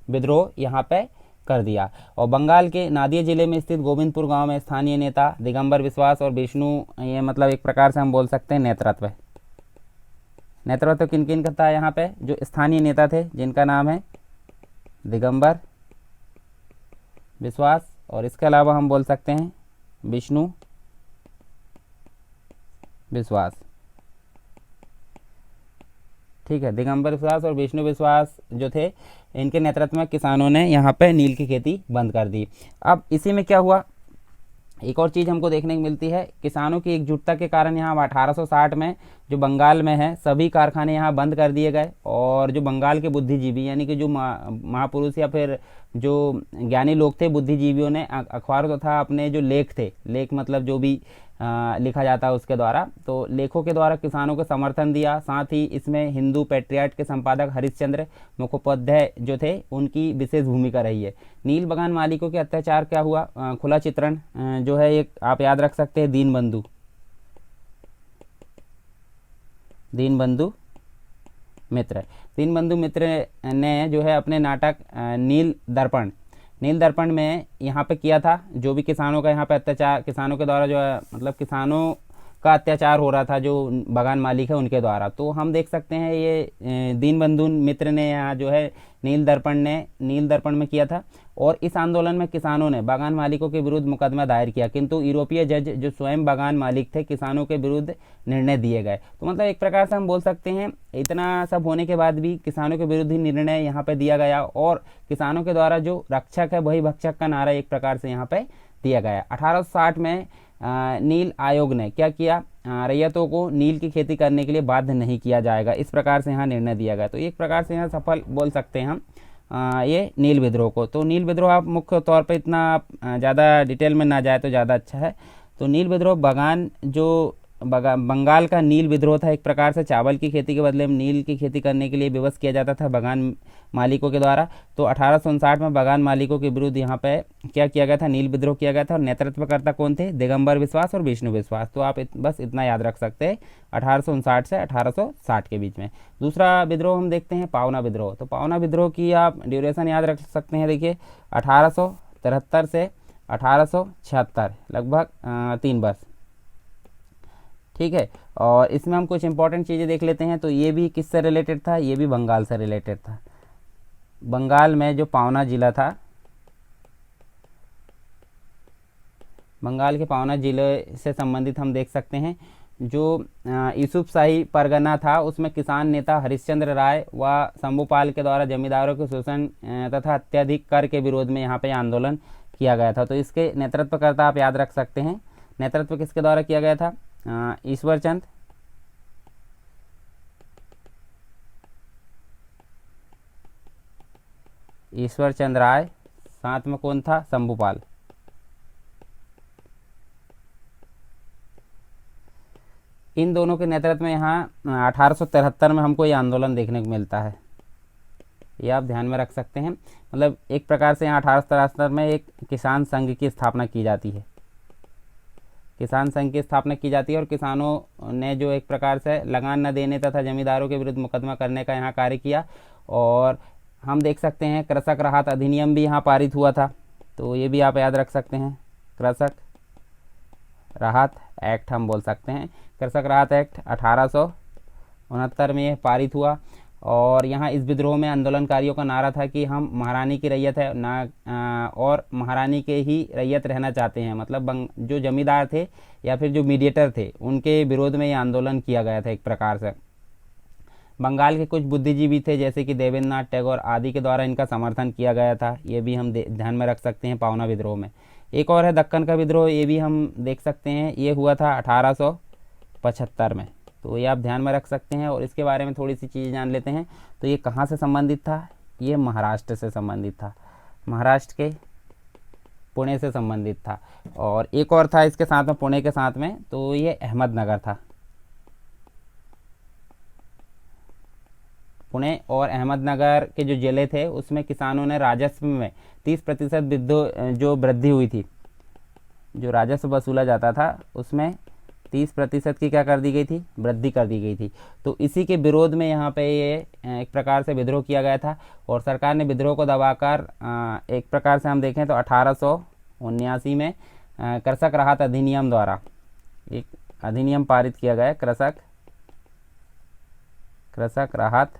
विद्रोह यहाँ पे कर दिया। और बंगाल के नादिया जिले में स्थित गोविंदपुर गांव में स्थानीय नेता दिगंबर विश्वास और विष्णु, ये मतलब एक प्रकार से हम बोल सकते हैं नेतृत्व, नेतृत्व किन किन का था यहाँ पे, जो स्थानीय नेता थे जिनका नाम है दिगंबर विश्वास, और इसके अलावा हम बोल सकते हैं विष्णु विश्वास। ठीक है, दिगंबर विश्वास और विष्णु विश्वास जो थे, इनके नेतृत्व में किसानों ने यहाँ पे नील की खेती बंद कर दी। अब इसी में क्या हुआ, एक और चीज़ हमको देखने को मिलती है, किसानों की एकजुटता के कारण यहाँ 1860 में जो बंगाल में है सभी कारखाने यहाँ बंद कर दिए गए। और जो बंगाल के बुद्धिजीवी यानी कि जो महापुरुष या फिर जो ज्ञानी लोग थे, बुद्धिजीवियों ने अखबारों तथा अपने जो लेख थे, लेख मतलब जो भी लिखा जाता है उसके द्वारा, तो लेखों के द्वारा किसानों को समर्थन दिया। साथ ही इसमें हिंदू पैट्रियट के संपादक हरिश्चंद्र मुखोपाध्याय जो थे उनकी विशेष भूमिका रही है। नील बागान मालिकों के अत्याचार क्या हुआ, खुला चित्रण जो है एक आप याद रख सकते हैं, दीनबंधु मित्र, दीनबंधु मित्र ने जो है अपने नाटक नील दर्पण में यहाँ पे किया था, जो भी किसानों का यहाँ पे अत्याचार, किसानों के द्वारा जो है मतलब किसानों का अत्याचार हो रहा था जो बागान मालिक है उनके द्वारा। तो हम देख सकते हैं ये दीनबंधु मित्र ने यहाँ जो है नील दर्पण में किया था। और इस आंदोलन में किसानों ने बागान मालिकों के विरुद्ध मुकदमा दायर किया, किंतु यूरोपीय जज जो स्वयं बागान मालिक थे किसानों के विरुद्ध निर्णय दिए गए। तो मतलब एक प्रकार से हम बोल सकते हैं इतना सब होने के बाद भी किसानों के विरुद्ध ही निर्णय यहाँ पे दिया गया, और किसानों के द्वारा जो रक्षक है वही भक्षक का नारा एक प्रकार से यहाँ पे दिया गया। 1860 में नील आयोग ने क्या किया, रैयतों को नील की खेती करने के लिए बाध्य नहीं किया जाएगा, इस प्रकार से यहाँ निर्णय दिया गया। तो एक प्रकार से यहाँ सफल बोल सकते हैं हम ये नील विद्रोह को। तो नील विद्रोह आप मुख्य तौर पे इतना आप ज़्यादा डिटेल में ना जाए तो ज़्यादा अच्छा है। तो नील विद्रोह बंगाल का नील विद्रोह था, एक प्रकार से चावल की खेती के बदले में नील की खेती करने के लिए विवश किया जाता था बागान मालिकों के द्वारा। तो 1859 में बागान मालिकों के विरुद्ध यहाँ पे क्या किया गया था, नील विद्रोह किया गया था। और नेतृत्वकर्ता कौन थे, दिगंबर विश्वास और विष्णु विश्वास। तो आप बस इतना याद रख सकते हैं 1859 से 1860 के बीच में। दूसरा विद्रोह हम देखते हैं पावना विद्रोह। तो पावना विद्रोह की आप ड्यूरेशन याद रख सकते हैं, देखिए 1873 से 1876 लगभग 3 वर्ष। ठीक है, और इसमें हम कुछ इंपॉर्टेंट चीज़ें देख लेते हैं। तो ये भी किससे रिलेटेड था, ये भी बंगाल से रिलेटेड था। बंगाल में जो पावना जिला था, बंगाल के पावना जिले से संबंधित हम देख सकते हैं जो यूसुफशाही परगना था उसमें किसान नेता हरिश्चंद्र राय व शंभूपाल के द्वारा जमींदारों के शोषण तथा अत्यधिक कर के विरोध में यहाँ पे आंदोलन किया गया था। तो इसके नेतृत्वकर्ता आप याद रख सकते हैं, नेतृत्व किसके द्वारा किया गया था, ईश्वर चंद, ईश्वर चंद राय, साथ में कौन था, शंभूपाल। इन दोनों के नेतृत्व में यहाँ 1873 में हमको ये आंदोलन देखने को मिलता है, ये आप ध्यान में रख सकते हैं। मतलब एक प्रकार से यहाँ 1873 में एक किसान संघ की स्थापना की जाती है, किसान संघ की स्थापना की जाती है और किसानों ने जो एक प्रकार से लगान न देने तथा जमींदारों के विरुद्ध मुकदमा करने का यहाँ कार्य किया। और हम देख सकते हैं कृषक राहत अधिनियम भी यहाँ पारित हुआ था, तो ये भी आप याद रख सकते हैं, कृषक राहत एक्ट हम बोल सकते हैं। कृषक राहत एक्ट 1869 में यह पारित हुआ। और यहाँ इस विद्रोह में आंदोलनकारियों का नारा था कि हम महारानी की रैयत है ना, और महारानी के ही रैयत रहना चाहते हैं। मतलब जो जमींदार थे या फिर जो मीडिएटर थे उनके विरोध में ये आंदोलन किया गया था एक प्रकार से। बंगाल के कुछ बुद्धिजीवी थे जैसे कि देवेंद्रनाथ टैगोर आदि के द्वारा इनका समर्थन किया गया था, ये भी हम ध्यान में रख सकते हैं पावना विद्रोह में। एक और है दक्कन का विद्रोह, ये भी हम देख सकते हैं, ये हुआ था 1875 में, तो ये आप ध्यान में रख सकते हैं। और इसके बारे में थोड़ी सी चीज़ जान लेते हैं। तो ये कहाँ से संबंधित था, ये महाराष्ट्र से संबंधित था, महाराष्ट्र के पुणे से संबंधित था। और एक और था इसके साथ में, पुणे के साथ में, तो ये अहमदनगर था। पुणे और अहमदनगर के जो जिले थे उसमें किसानों ने राजस्व में 30% जो वृद्धि हुई थी, जो राजस्व वसूला जाता था उसमें 30% की क्या कर दी गई थी, वृद्धि कर दी गई थी। तो इसी के विरोध में यहाँ पे ये एक प्रकार से विद्रोह किया गया था। और सरकार ने विद्रोह को दबाकर एक प्रकार से हम देखें तो 1879 में कृषक राहत अधिनियम द्वारा एक अधिनियम पारित किया गया, कृषक राहत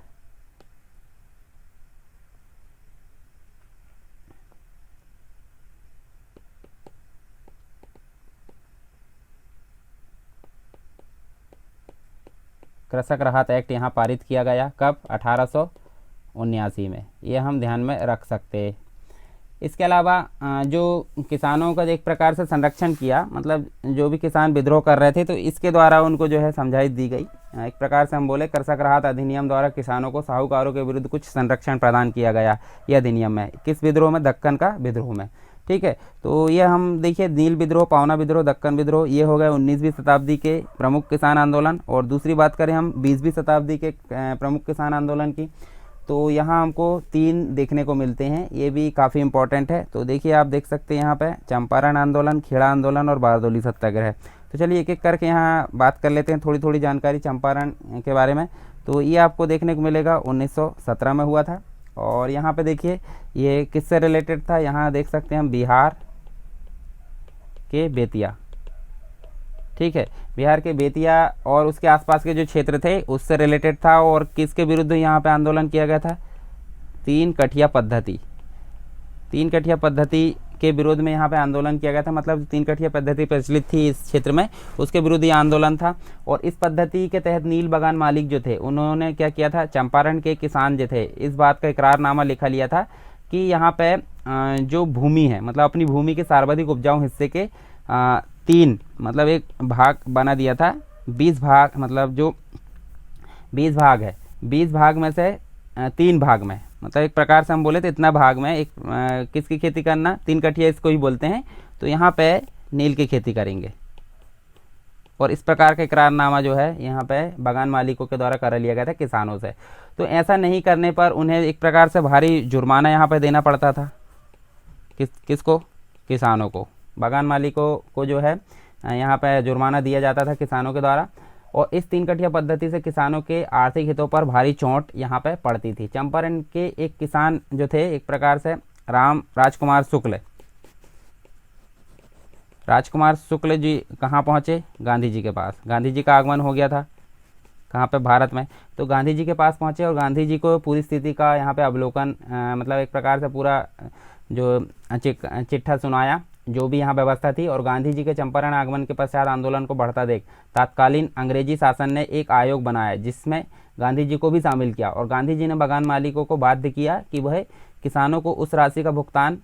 कृषक राहत एक्ट यहाँ पारित किया गया, कब, 1879 में, ये हम ध्यान में रख सकते हैं। इसके अलावा जो किसानों का एक प्रकार से संरक्षण किया, मतलब जो भी किसान विद्रोह कर रहे थे तो इसके द्वारा उनको जो है समझाइश दी गई। एक प्रकार से हम बोले कृषक राहत अधिनियम द्वारा किसानों को साहूकारों के विरुद्ध कुछ संरक्षण प्रदान किया गया, यह अधिनियम में, किस विद्रोह में, दक्कन का विद्रोह में। ठीक है, तो ये हम देखिए नील विद्रोह, पावना विद्रोह, दक्कन विद्रोह, ये हो गए 19वीं शताब्दी के प्रमुख किसान आंदोलन। और दूसरी बात करें हम 20वीं शताब्दी के प्रमुख किसान आंदोलन की, तो यहाँ हमको 3 देखने को मिलते हैं, ये भी काफ़ी इंपॉर्टेंट है। तो देखिए आप देख सकते हैं यहाँ पे चंपारण आंदोलन, खेड़ा आंदोलन और बारदोली सत्याग्रह। तो चलिए एक एक करके यहाँ बात कर लेते हैं, थोड़ी थोड़ी जानकारी चंपारण के बारे में। तो ये आपको देखने को मिलेगा 1917 में हुआ था। और यहाँ पे देखिए ये किससे रिलेटेड था, यहाँ देख सकते हैं हम बिहार के बेतिया, ठीक है, बिहार के बेतिया और उसके आसपास के जो क्षेत्र थे उससे रिलेटेड था। और किसके विरुद्ध यहाँ पे आंदोलन किया गया था, 3 कठिया पद्धति, 3 कठिया पद्धति के विरोध में यहाँ पे आंदोलन किया गया था। मतलब 3 कठिया पद्धति प्रचलित थी इस क्षेत्र में, उसके विरुद्ध ये आंदोलन था। और इस पद्धति के तहत नील बागान मालिक जो थे उन्होंने क्या किया था, चंपारण के किसान जो थे इस बात का इकरारनामा लिखा लिया था कि यहाँ पे जो भूमि है, मतलब अपनी भूमि के सर्वाधिक उपजाऊ हिस्से के 3 मतलब एक भाग बना दिया था, 20 भाग, मतलब जो 20 भाग है, 20 भाग में से 3 भाग में, मतलब एक प्रकार से हम बोले तो इतना भाग में एक किसकी खेती करना, 3 कठिया इसको ही बोलते हैं। तो यहाँ पे नील की खेती करेंगे। और इस प्रकार का इकरारनामा जो है यहाँ पे बागान मालिकों के द्वारा कर लिया गया था किसानों से। तो ऐसा नहीं करने पर उन्हें एक प्रकार से भारी जुर्माना यहाँ पे देना पड़ता था, किसको, किसानों को, बागान मालिकों को जो है यहाँ पे जुर्माना दिया जाता था किसानों के द्वारा। और इस 3 कठिया पद्धति से किसानों के आर्थिक हितों पर भारी चोट यहाँ पे पड़ती थी। चंपारण के एक किसान जो थे एक प्रकार से राजकुमार शुक्ल जी कहाँ पहुँचे, गांधी जी के पास। गांधी जी का आगमन हो गया था कहाँ पे, भारत में। तो गांधी जी के पास पहुँचे और गांधी जी को पूरी स्थिति का यहाँ पे अवलोकन, मतलब एक प्रकार से पूरा जो चिट्ठा सुनाया, जो भी यहाँ व्यवस्था थी। और गांधी जी के चंपारण आगमन के पश्चात आंदोलन को बढ़ता देख तत्कालीन अंग्रेजी शासन ने एक आयोग बनाया जिसमें गांधी जी को भी शामिल किया। और गांधी जी ने बागान मालिकों को बाध्य किया कि वह किसानों को उस राशि का भुगतान,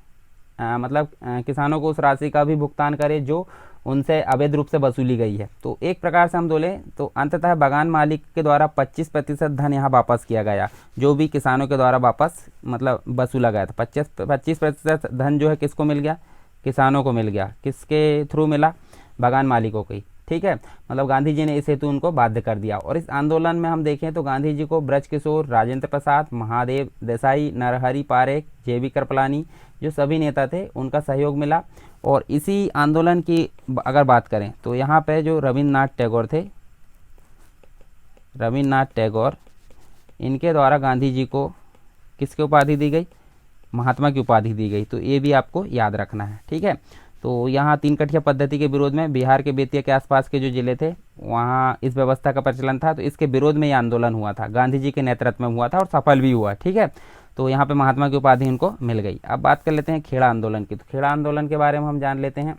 मतलब किसानों को उस राशि का भी भुगतान करे जो उनसे अवैध रूप से वसूली गई है। तो एक प्रकार से हम बोलें तो अंततः बागान मालिक के द्वारा 25% धन यहाँ वापस किया गया, जो भी किसानों के द्वारा वापस मतलब वसूला गया था। 25% धन जो है किसको मिल गया, किसानों को मिल गया। किसके थ्रू मिला, बागान मालिकों की, ठीक है। मतलब गांधी जी ने इस हेतु उनको बाध्य कर दिया। और इस आंदोलन में हम देखें तो गांधी जी को ब्रज किशोर, राजेंद्र प्रसाद, महादेव देसाई, नरहरि पारेख, जेबी कृपलानी, जो सभी नेता थे उनका सहयोग मिला। और इसी आंदोलन की अगर बात करें तो यहाँ पे जो रविन्द्रनाथ टैगोर थे, रविन्द्रनाथ टैगोर, इनके द्वारा गांधी जी को किसकी उपाधि दी गई, महात्मा की उपाधि दी गई। तो ये भी आपको याद रखना है, ठीक है। तो यहाँ 3 कठिया पद्धति के विरोध में बिहार के बेतिया के आसपास के जो जिले थे वहाँ इस व्यवस्था का प्रचलन था। तो इसके विरोध में ये आंदोलन हुआ था, गांधी जी के नेतृत्व में हुआ था और सफल भी हुआ, ठीक है। तो यहाँ पे महात्मा की उपाधि इनको मिल गई। अब बात कर लेते हैं खेड़ा आंदोलन की। तो खेड़ा आंदोलन के बारे में हम जान लेते हैं।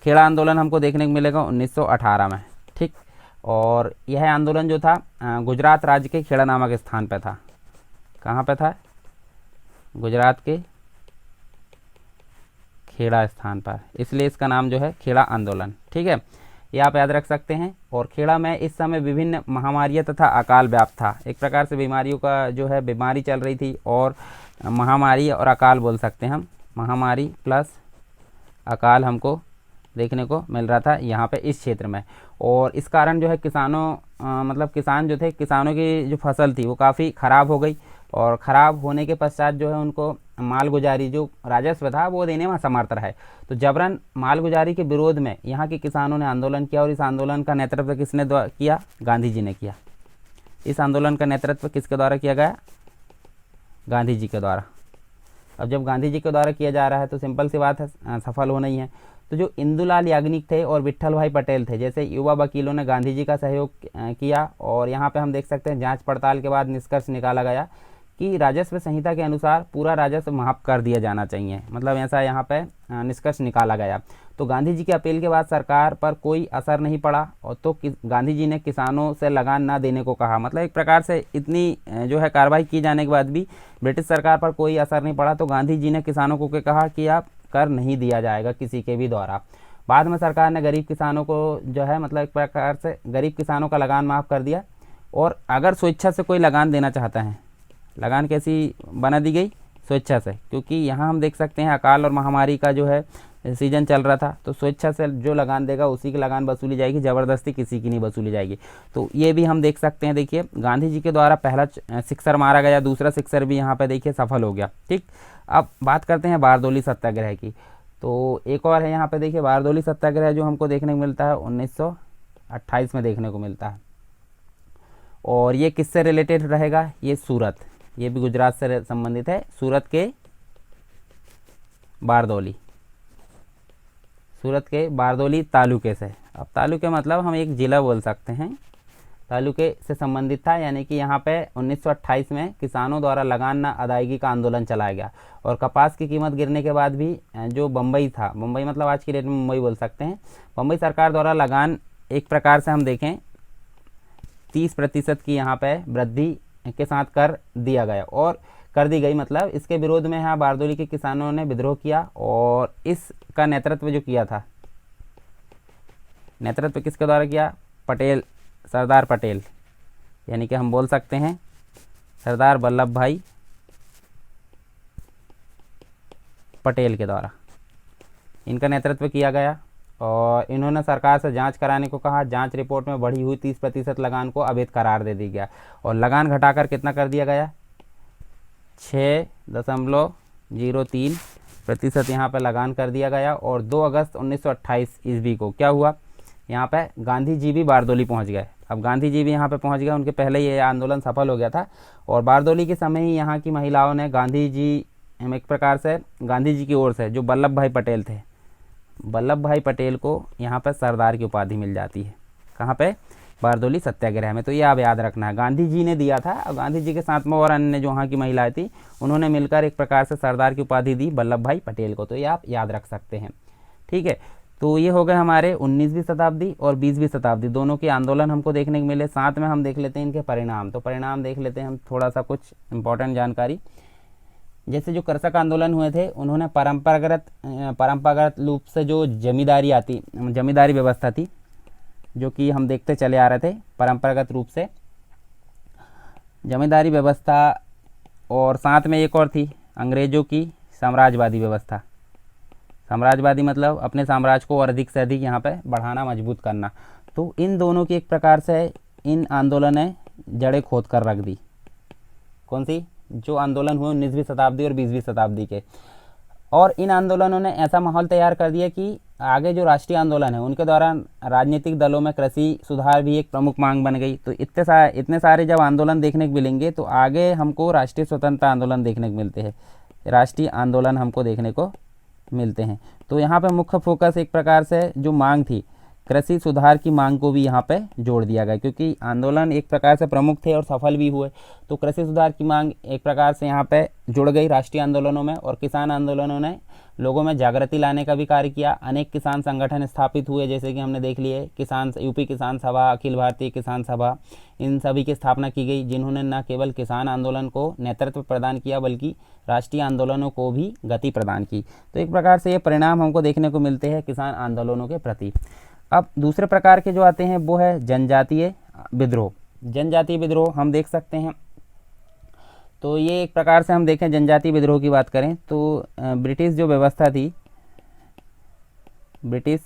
खेड़ा आंदोलन हमको देखने को मिलेगा 1918 में, ठीक। और यह आंदोलन जो था गुजरात राज्य के खेड़ा नामक स्थान पर था। कहाँ पे था, गुजरात के खेड़ा स्थान पर, इसलिए इसका नाम जो है खेड़ा आंदोलन, ठीक है। ये आप याद रख सकते हैं। और खेड़ा में इस समय विभिन्न महामारियाँ तथा अकाल व्याप्त था। एक प्रकार से बीमारियों का जो है बीमारी चल रही थी, और महामारी और अकाल बोल सकते हैं हम, महामारी प्लस अकाल हमको देखने को मिल रहा था यहाँ पे इस क्षेत्र में। और इस कारण जो है किसानों मतलब किसान जो थे, किसानों की जो फसल थी वो काफ़ी ख़राब हो गई। और ख़राब होने के पश्चात जो है उनको मालगुजारी जो राजस्व था वो देने में असमर्थ रहे। तो जबरन मालगुजारी के विरोध में यहाँ के किसानों ने आंदोलन किया। और इस आंदोलन का नेतृत्व किसने किया, गांधी जी ने किया। इस आंदोलन का नेतृत्व किसके द्वारा किया गया, गांधी जी के द्वारा। अब जब गांधी जी के द्वारा किया जा रहा है तो सिंपल सी बात है सफल होना ही है। तो जो इंदुलाल याग्निक थे और विट्ठल भाई पटेल थे जैसे युवा वकीलों ने गांधी जी का सहयोग किया। और यहाँ पे हम देख सकते हैं जांच पड़ताल के बाद निष्कर्ष निकाला गया कि राजस्व संहिता के अनुसार पूरा राजस्व माफ कर दिया जाना चाहिए, मतलब ऐसा यहाँ पे निष्कर्ष निकाला गया। तो गांधी जी की अपील के बाद सरकार पर कोई असर नहीं पड़ा। और तो गांधी जी ने किसानों से लगान ना देने को कहा। मतलब एक प्रकार से इतनी जो है कार्रवाई की जाने के बाद भी ब्रिटिश सरकार पर कोई असर नहीं पड़ा। तो गांधी जी ने किसानों को कहा कि आप कर नहीं दिया जाएगा किसी के भी द्वारा। बाद में सरकार ने गरीब किसानों को जो है मतलब एक प्रकार से गरीब किसानों का लगान माफ़ कर दिया। और अगर स्वेच्छा से कोई लगान देना चाहता है, लगान कैसी बना दी गई, स्वेच्छा से, क्योंकि यहाँ हम देख सकते हैं अकाल और महामारी का जो है सीजन चल रहा था। तो स्वेच्छा से जो लगान देगा उसी की लगान वसूली जाएगी, ज़बरदस्ती किसी की नहीं वसूली जाएगी। तो ये भी हम देख सकते हैं। देखिए गांधी जी के द्वारा पहला सिक्सर मारा गया, दूसरा सिक्सर भी यहाँ पे देखिए सफल हो गया, ठीक। अब बात करते हैं बारदौली सत्याग्रह की। तो एक और है यहाँ पे देखिए बारदौली सत्याग्रह जो हमको देखने को मिलता है 1928 में देखने को मिलता है। और ये किससे रिलेटेड रहेगा, ये सूरत, ये भी गुजरात से संबंधित है। सूरत के बारदौली, सूरत के बारदौली तालुके से। अब तालुके मतलब हम एक ज़िला बोल सकते हैं, तालुके से संबंधित था। यानी कि यहाँ पे 1928 में किसानों द्वारा लगान न अदायगी का आंदोलन चलाया गया। और कपास की कीमत गिरने के बाद भी जो बम्बई था, बम्बई मतलब आज की डेट में मुंबई बोल सकते हैं, बम्बई सरकार द्वारा लगान एक प्रकार से हम देखें 30% की यहाँ पे वृद्धि के साथ कर दिया गया और कर दी गई। मतलब इसके विरोध में यहाँ बारदौली के किसानों ने विद्रोह किया। और इसका नेतृत्व जो किया था, नेतृत्व किसके द्वारा किया, पटेल, सरदार पटेल, यानी कि हम बोल सकते हैं सरदार वल्लभ भाई पटेल के द्वारा इनका नेतृत्व किया गया। और इन्होंने सरकार से जांच कराने को कहा। जांच रिपोर्ट में बढ़ी हुई 30% लगान को अवैध करार दे दिया गया। और लगान घटाकर कितना कर दिया गया, 6.03% यहाँ पर लगान कर दिया गया। और 2 अगस्त 1928 ईस्वी को क्या हुआ, यहाँ पे गांधी जी भी बारदौली पहुँच गए। अब गांधी जी भी यहाँ पे पहुँच गए, उनके पहले ये आंदोलन सफल हो गया था। और बारदौली के समय ही यहाँ की महिलाओं ने गांधी जी, एक प्रकार से गांधी जी की ओर से जो वल्लभ भाई पटेल थे, वल्लभ भाई पटेल को यहाँ पर सरदार की उपाधि मिल जाती है। कहाँ पे, बारदौली सत्याग्रह में। तो ये आप याद रखना है, गांधी जी ने दिया था। और गांधी जी के साथ में और अन्य जो वहाँ की महिलाएं थी उन्होंने मिलकर एक प्रकार से सरदार की उपाधि दी वल्लभ भाई पटेल को। तो ये आप याद रख सकते हैं, ठीक है। तो ये हो गए हमारे 19वीं शताब्दी और 20वीं शताब्दी दोनों के आंदोलन हमको देखने को मिले। साथ में हम देख लेते हैं इनके परिणाम। तो परिणाम देख लेते हैं हम, थोड़ा सा कुछ इंपॉर्टेंट जानकारी। जैसे जो कृषक आंदोलन हुए थे, उन्होंने परंपरागत रूप से जो जमींदारी व्यवस्था थी, जो कि हम देखते चले आ रहे थे, परंपरागत रूप से जमींदारी व्यवस्था, और साथ में एक और थी अंग्रेज़ों की साम्राज्यवादी व्यवस्था। साम्राज्यवादी मतलब अपने साम्राज्य को और अधिक से अधिक यहाँ पे बढ़ाना, मजबूत करना। तो इन दोनों की एक प्रकार से इन आंदोलन ने जड़ें खोद कर रख दी। कौन सी? जो आंदोलन हुए 19वीं शताब्दी और 20वीं शताब्दी के। और इन आंदोलनों ने ऐसा माहौल तैयार कर दिया कि आगे जो राष्ट्रीय आंदोलन है उनके दौरान राजनीतिक दलों में कृषि सुधार भी एक प्रमुख मांग बन गई। तो इतने सारे जब आंदोलन देखने को मिलेंगे तो आगे हमको राष्ट्रीय स्वतंत्रता आंदोलन देखने को मिलते हैं, राष्ट्रीय आंदोलन हमको देखने को मिलते हैं। तो यहाँ पे मुख्य फोकस एक प्रकार से जो मांग थी, कृषि सुधार की मांग को भी यहाँ पे जोड़ दिया गया, क्योंकि आंदोलन एक प्रकार से प्रमुख थे और सफल भी हुए। तो कृषि सुधार की मांग एक प्रकार से यहाँ पे जुड़ गई राष्ट्रीय आंदोलनों में, और किसान आंदोलनों ने लोगों में जागृति लाने का भी कार्य किया। अनेक किसान संगठन स्थापित हुए, जैसे कि हमने देख लिए यूपी किसान सभा, अखिल भारतीय किसान सभा, इन सभी की स्थापना की गई, जिन्होंने न केवल किसान आंदोलन को नेतृत्व प्रदान किया बल्कि राष्ट्रीय आंदोलनों को भी गति प्रदान की। तो एक प्रकार से ये परिणाम हमको देखने को मिलते हैं किसान आंदोलनों के प्रति। अब दूसरे प्रकार के जो आते हैं वो है जनजातीय विद्रोह। जनजातीय विद्रोह हम देख सकते हैं। तो ये एक प्रकार से हम देखें जनजातीय विद्रोह की बात करें तो ब्रिटिश जो व्यवस्था थी, ब्रिटिश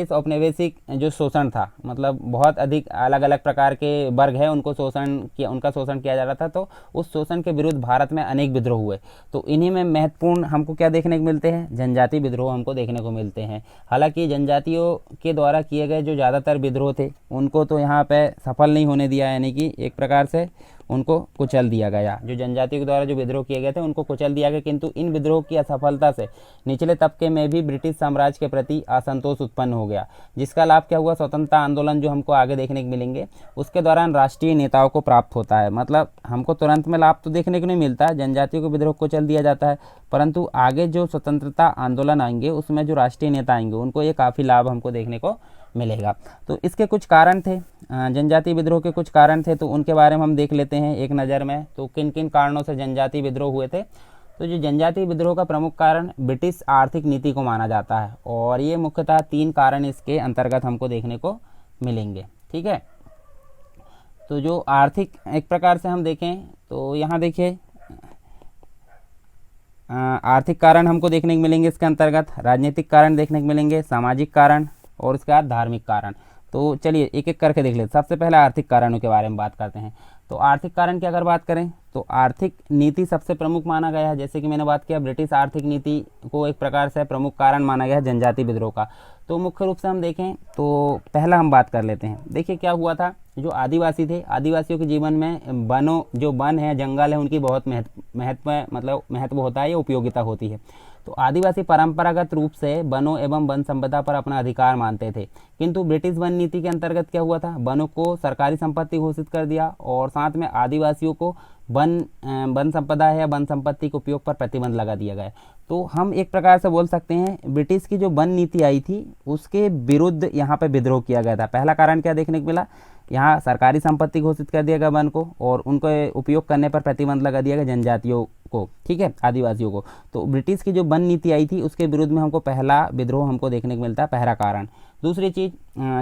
औपनिवेशिक जो शोषण था, मतलब बहुत अधिक अलग अलग प्रकार के वर्ग है उनका शोषण किया जा रहा था। तो उस शोषण के विरुद्ध भारत में अनेक विद्रोह हुए। तो इन्हीं में महत्वपूर्ण हमको क्या देखने को मिलते हैं? जनजातीय विद्रोह हमको देखने को मिलते हैं। हालांकि जनजातियों के द्वारा किए गए जो ज़्यादातर विद्रोह थे उनको तो यहाँ पे सफल नहीं होने दिया, यानी कि एक प्रकार से उनको कुचल दिया गया। जो जनजातियों के द्वारा जो विद्रोह किए गए थे उनको कुचल दिया गया, किंतु इन विद्रोह की असफलता से निचले तबके में भी ब्रिटिश साम्राज्य के प्रति असंतोष उत्पन्न हो गया, जिसका लाभ क्या हुआ? स्वतंत्रता आंदोलन जो हमको आगे देखने को मिलेंगे उसके दौरान राष्ट्रीय नेताओं को प्राप्त होता है। मतलब हमको तुरंत में लाभ तो देखने को नहीं मिलता, जनजातियों को विद्रोह को कुचल दिया जाता है, परंतु आगे जो स्वतंत्रता आंदोलन आएंगे उसमें जो राष्ट्रीय नेता आएंगे उनको ये काफ़ी लाभ हमको देखने को मिलेगा। तो इसके कुछ कारण थे, जनजातीय विद्रोह के कुछ कारण थे, तो उनके बारे में हम देख लेते हैं एक नज़र में। तो किन किन कारणों से जनजातीय विद्रोह हुए थे? तो जो जनजातीय विद्रोह का प्रमुख कारण ब्रिटिश आर्थिक नीति को माना जाता है, और ये मुख्यतः 3 कारण इसके अंतर्गत हमको देखने को मिलेंगे। ठीक है, तो जो आर्थिक एक प्रकार से हम देखें तो यहाँ देखिए आर्थिक कारण हमको देखने को मिलेंगे इसके अंतर्गत, राजनीतिक कारण देखने को मिलेंगे, सामाजिक कारण, और उसके बाद धार्मिक कारण। तो चलिए एक एक करके देख लेते। सबसे पहले आर्थिक कारणों के बारे में बात करते हैं। तो आर्थिक कारण की अगर बात करें तो आर्थिक नीति सबसे प्रमुख माना गया है। जैसे कि मैंने बात किया, ब्रिटिश आर्थिक नीति को एक प्रकार से प्रमुख कारण माना गया है जनजातीय विद्रोह का। तो मुख्य रूप से हम देखें तो पहला हम बात कर लेते हैं। देखिए क्या हुआ था, जो आदिवासी थे, आदिवासियों के जीवन में जो वन है, जंगल है, उनकी बहुत महत्व होता है या उपयोगिता होती है। तो आदिवासी परंपरागत रूप से वनों एवं वन संपदा पर अपना अधिकार मानते थे, किंतु ब्रिटिश वन नीति के अंतर्गत क्या हुआ था, वनों को सरकारी संपत्ति घोषित कर दिया और साथ में आदिवासियों को वन संपदा है या वन संपत्ति के उपयोग पर प्रतिबंध लगा दिया गया। तो हम एक प्रकार से बोल सकते हैं ब्रिटिश की जो वन नीति आई थी उसके विरुद्ध यहाँ पे विद्रोह किया गया था। पहला कारण क्या देखने को मिला, यहाँ सरकारी संपत्ति घोषित कर दिया गया वन को, और उनको उपयोग करने पर प्रतिबंध लगा दिया गया जनजातियों को, ठीक है, आदिवासियों को। तो ब्रिटिश की जो वन नीति आई थी उसके विरुद्ध में हमको पहला विद्रोह हमको देखने को मिलता है, पहला कारण। दूसरी चीज़,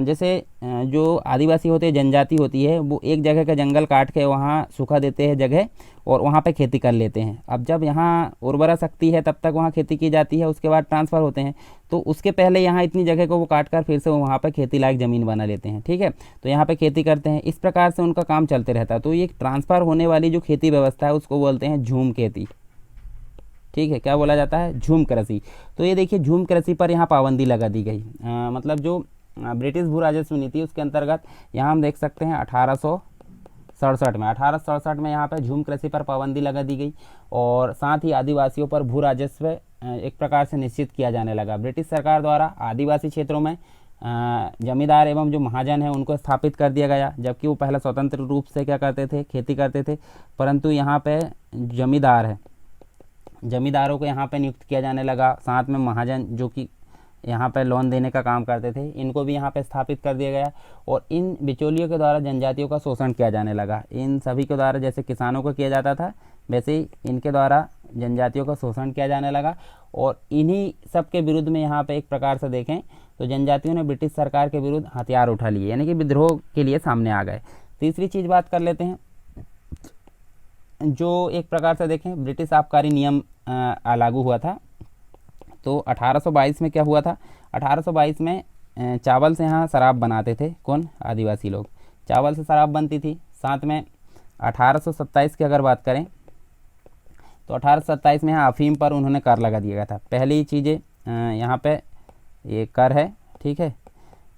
जैसे जो आदिवासी होते हैं, जनजाति होती है, वो एक जगह का जंगल काट के वहाँ सूखा देते हैं जगह और वहाँ पे खेती कर लेते हैं। अब जब यहाँ उर्वरा शक्ति है तब तक वहाँ खेती की जाती है, उसके बाद ट्रांसफ़र होते हैं, तो उसके पहले यहाँ इतनी जगह को वो काट कर फिर से वहाँ पे खेती लायक ज़मीन बना लेते हैं, ठीक है। तो यहाँ पे खेती करते हैं, इस प्रकार से उनका काम चलते रहता है। तो ये ट्रांसफ़र होने वाली जो खेती व्यवस्था है उसको बोलते हैं झूम खेती, ठीक है। क्या बोला जाता है, झूम कृषि। तो ये देखिए झूम कृषि पर यहाँ पाबंदी लगा दी गई। मतलब जो ब्रिटिश भू राजस्व नीति उसके अंतर्गत यहाँ हम देख सकते हैं 1867 में यहाँ पे झूम कृषि पर पाबंदी लगा दी गई, और साथ ही आदिवासियों पर भू राजस्व एक प्रकार से निश्चित किया जाने लगा। ब्रिटिश सरकार द्वारा आदिवासी क्षेत्रों में जमींदार एवं जो महाजन है उनको स्थापित कर दिया गया, जबकि वो पहले स्वतंत्र रूप से क्या करते थे, खेती करते थे, परंतु यहाँ पे जमींदार है, जमींदारों को यहाँ पे नियुक्त किया जाने लगा। साथ में महाजन जो कि यहाँ पे लोन देने का काम करते थे, इनको भी यहाँ पे स्थापित कर दिया गया और इन बिचौलियों के द्वारा जनजातियों का शोषण किया जाने लगा। इन सभी के द्वारा जैसे किसानों को किया जाता था वैसे ही इनके द्वारा जनजातियों का शोषण किया जाने लगा और इन्हीं सब के विरुद्ध में यहाँ पे एक प्रकार से देखें तो जनजातियों ने ब्रिटिश सरकार के विरुद्ध हथियार उठा लिए, यानी कि विद्रोह के लिए सामने आ गए। तीसरी चीज़ बात कर लेते हैं, जो एक प्रकार से देखें ब्रिटिश आबकारी नियम लागू हुआ था। तो 1822 में क्या हुआ था, 1822 में चावल से यहाँ शराब बनाते थे, कौन, आदिवासी लोग, चावल से शराब बनती थी। साथ में 1827 की अगर बात करें तो 1827 में यहाँ अफीम पर उन्होंने कर लगा दिया गया था। पहली चीज़ें यहाँ पे ये कर है, ठीक है,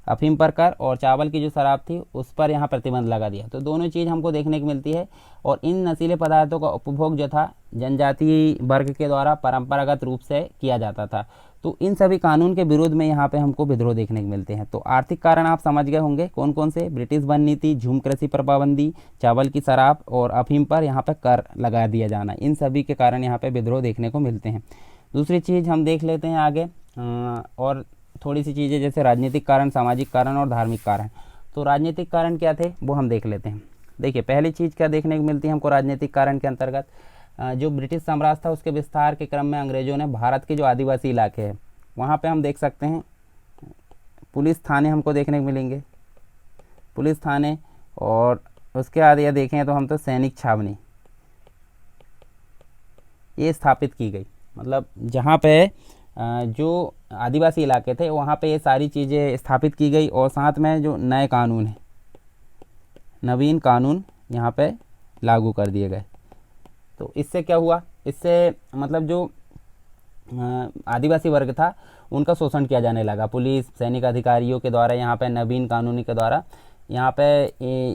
अफीम पर कर और चावल की जो शराब थी उस पर यहाँ प्रतिबंध लगा दिया। तो दोनों चीज़ हमको देखने को मिलती है और इन नशीले पदार्थों का उपभोग जो था जनजातीय वर्ग के द्वारा परंपरागत रूप से किया जाता था। तो इन सभी कानून के विरोध में यहाँ पे हमको विद्रोह देखने को मिलते हैं। तो आर्थिक कारण आप समझ गए होंगे कौन कौन से, ब्रिटिश वन नीति, झूम कृषि पर पाबंदी, चावल की शराब और अफीम पर यहाँ पे कर लगा दिया जाना, इन सभी के कारण यहाँ पे विद्रोह देखने को मिलते हैं। दूसरी चीज़ हम देख लेते हैं आगे और थोड़ी सी चीज़ें जैसे राजनीतिक कारण, सामाजिक कारण और धार्मिक कारण। तो राजनीतिक कारण क्या थे वो हम देख लेते हैं। देखिए पहली चीज़ क्या देखने को मिलती है हमको राजनीतिक कारण के अंतर्गत, जो ब्रिटिश साम्राज्य था उसके विस्तार के क्रम में अंग्रेज़ों ने भारत के जो आदिवासी इलाके हैं वहाँ पे हम देख सकते हैं पुलिस थाने हमको देखने को मिलेंगे, पुलिस थाने, और उसके बाद यह देखें तो हम तो सैनिक छावनी ये स्थापित की गई। मतलब जहाँ पे जो आदिवासी इलाके थे वहाँ पे ये सारी चीज़ें स्थापित की गई और साथ में जो नए कानून हैं, नवीन कानून यहाँ पे लागू कर दिए गए। तो इससे क्या हुआ, इससे मतलब जो आदिवासी वर्ग था उनका शोषण किया जाने लगा पुलिस सैनिक अधिकारियों के द्वारा। यहाँ पे नवीन कानूनी के द्वारा यहाँ पे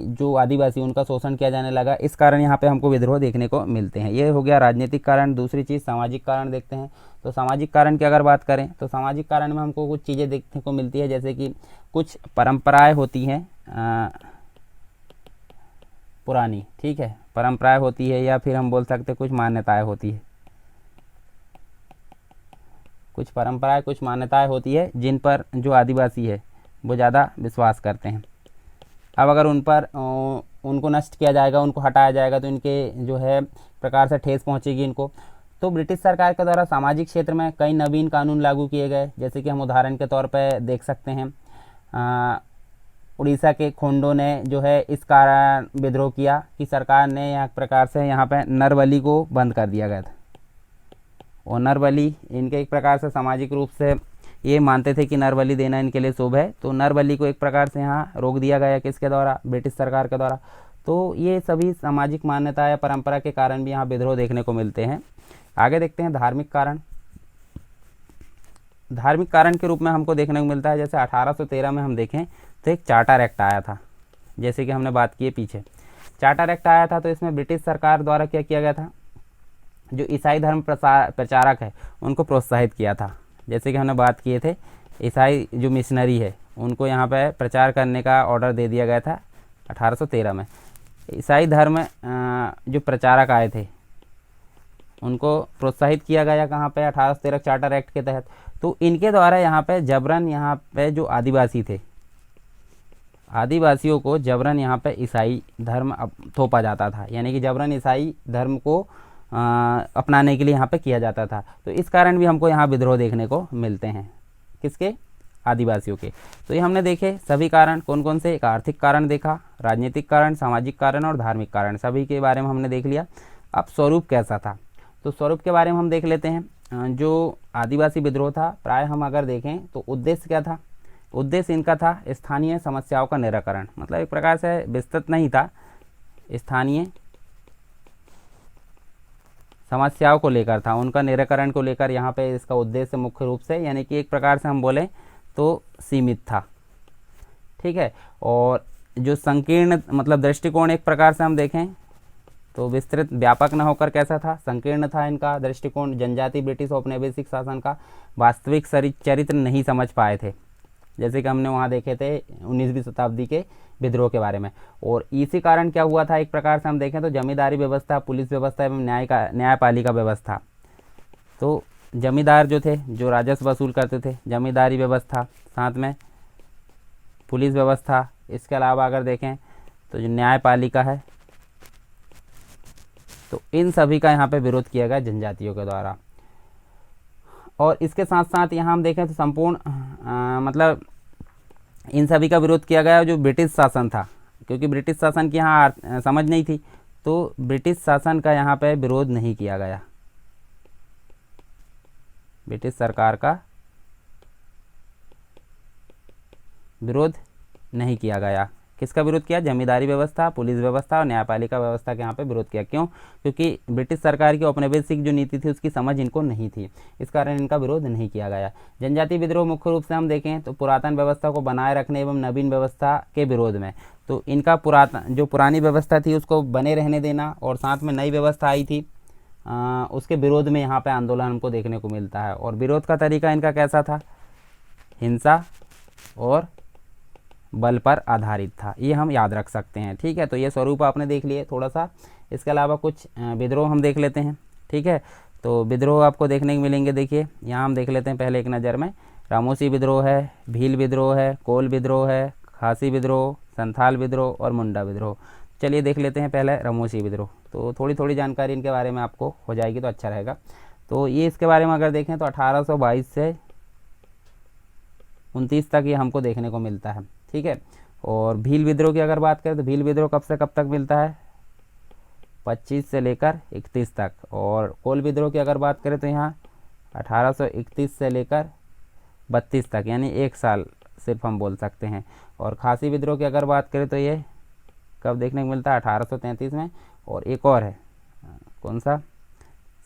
जो आदिवासी उनका शोषण किया जाने लगा, इस कारण यहाँ पे हमको विद्रोह देखने को मिलते हैं। ये हो गया राजनीतिक कारण। दूसरी चीज़ सामाजिक कारण देखते हैं। तो सामाजिक कारण की अगर बात करें तो सामाजिक कारण में हमको कुछ चीज़ें देखने को मिलती है, जैसे कि कुछ परंपराएं होती हैं पुरानी, ठीक है, परंपराएं होती है या फिर हम बोल सकते हैं कुछ मान्यताएं होती है, कुछ परंपराएं कुछ मान्यताएं होती है जिन पर जो आदिवासी है वो ज़्यादा विश्वास करते हैं। अब अगर उन पर उनको नष्ट किया जाएगा, उनको हटाया जाएगा तो इनके जो है प्रकार से ठेस पहुंचेगी इनको। तो ब्रिटिश सरकार के द्वारा सामाजिक क्षेत्र में कई नवीन कानून लागू किए गए, जैसे कि हम उदाहरण के तौर पर देख सकते हैं उड़ीसा के खोंडों ने जो है इस कारण विद्रोह किया कि सरकार ने एक प्रकार से यहाँ पे नरबली को बंद कर दिया गया था। और नरबली इनके एक प्रकार से सामाजिक रूप से ये मानते थे कि नरबली देना इनके लिए शुभ है, तो नरबली को एक प्रकार से यहाँ रोक दिया गया किसके द्वारा, ब्रिटिश सरकार के द्वारा। तो ये सभी सामाजिक मान्यता या परंपरा के कारण भी यहाँ विद्रोह देखने को मिलते हैं। आगे देखते हैं धार्मिक कारण। धार्मिक कारण के रूप में हमको देखने को मिलता है, जैसे 1813 में हम देखें तो एक चार्टर एक्ट आया था, जैसे कि हमने बात की है पीछे। चार्टर एक्ट आया था तो इसमें ब्रिटिश सरकार द्वारा क्या किया गया था, जो ईसाई धर्म प्रचारक है उनको प्रोत्साहित किया था। जैसे कि हमने बात किए थे ईसाई जो मिशनरी है उनको यहाँ पे प्रचार करने का ऑर्डर दे दिया गया था 1813 में। ईसाई धर्म जो प्रचारक आए थे उनको प्रोत्साहित किया गया कहाँ पे, 1813 चार्टर एक्ट के तहत। तो इनके द्वारा यहाँ पे जबरन यहाँ पे जो आदिवासी थे, आदिवासियों को जबरन यहाँ पे ईसाई धर्म थोपा जाता था, यानी कि जबरन ईसाई धर्म को अपनाने के लिए यहाँ पे किया जाता था। तो इस कारण भी हमको यहाँ विद्रोह देखने को मिलते हैं, किसके, आदिवासियों के। तो ये हमने देखे सभी कारण कौन कौन से, एक आर्थिक कारण देखा, राजनीतिक कारण, सामाजिक कारण और धार्मिक कारण, सभी के बारे में हमने देख लिया। अब स्वरूप कैसा था, तो स्वरूप के बारे में हम देख लेते हैं। जो आदिवासी विद्रोह था प्राय हम अगर देखें तो उद्देश्य क्या था, उद्देश्य इनका था स्थानीय समस्याओं का निराकरण। मतलब एक प्रकार से विस्तृत नहीं था, स्थानीय समस्याओं को लेकर था, उनका निराकरण को लेकर यहाँ पे इसका उद्देश्य मुख्य रूप से, यानी कि एक प्रकार से हम बोलें तो सीमित था, ठीक है। और जो संकीर्ण मतलब दृष्टिकोण एक प्रकार से हम देखें तो विस्तृत व्यापक न होकर कैसा था, संकीर्ण था इनका दृष्टिकोण। जनजाति ब्रिटिश औपनिवेशिक शासन का वास्तविक चरित्र नहीं समझ पाए थे, जैसे कि हमने वहाँ देखे थे 19वीं शताब्दी के विद्रोह के बारे में। और इसी कारण क्या हुआ था, एक प्रकार से हम देखें तो जमींदारी व्यवस्था, पुलिस व्यवस्था एवं न्यायपालिका व्यवस्था, तो जमींदार जो थे, जो राजस्व वसूल करते थे, जमींदारी व्यवस्था, साथ में पुलिस व्यवस्था। इसके अलावा अगर देखें तो जो न्यायपालिका है, तो इन सभी का यहाँ पे विरोध किया गया जनजातियों के द्वारा। और इसके साथ साथ यहाँ हम देखें तो संपूर्ण मतलब इन सभी का विरोध किया गया जो ब्रिटिश शासन था, क्योंकि ब्रिटिश शासन की यहाँ समझ नहीं थी, तो ब्रिटिश शासन का यहाँ पे विरोध नहीं किया गया, ब्रिटिश सरकार का विरोध नहीं किया गया। किसका विरोध किया? जमींदारी व्यवस्था, पुलिस व्यवस्था और न्यायपालिका व्यवस्था के यहाँ पे विरोध किया। क्यों? क्योंकि ब्रिटिश सरकार की औपनिवेशिक जो नीति थी उसकी समझ इनको नहीं थी, इस कारण इनका विरोध नहीं किया गया। जनजातीय विद्रोह मुख्य रूप से हम देखें तो पुरातन व्यवस्था को बनाए रखने एवं नवीन व्यवस्था के विरोध में। तो इनका जो पुरानी व्यवस्था थी उसको बने रहने देना और साथ में नई व्यवस्था आई थी उसके विरोध में यहाँ पे आंदोलन हमको देखने को मिलता है। और विरोध का तरीका इनका कैसा था? हिंसा और बल पर आधारित था, ये हम याद रख सकते हैं। ठीक है, तो ये स्वरूप आपने देख लिए थोड़ा सा। इसके अलावा कुछ विद्रोह हम देख लेते हैं। ठीक है, तो विद्रोह आपको देखने को मिलेंगे। देखिए यहाँ हम देख लेते हैं पहले एक नज़र में। रामोसी विद्रोह है, भील विद्रोह है, कोल विद्रोह है, खासी विद्रोह, संथाल विद्रोह और मुंडा विद्रोह। चलिए देख लेते हैं पहले रामोसी विद्रोह। तो थोड़ी थोड़ी जानकारी इनके बारे में आपको हो जाएगी तो अच्छा रहेगा। तो ये इसके बारे में अगर देखें तो 1822 से 29 तक ये हमको देखने को मिलता है। ठीक है, और भील विद्रोह की अगर बात करें तो भील विद्रोह कब से कब तक मिलता है? 25 से लेकर 31 तक। और कोल विद्रोह की अगर बात करें तो यहाँ 1831 से लेकर 32 तक, यानी 1 साल सिर्फ हम बोल सकते हैं। और खासी विद्रोह की अगर बात करें तो ये कब देखने को मिलता है? 1833 में। और एक और है, कौन सा?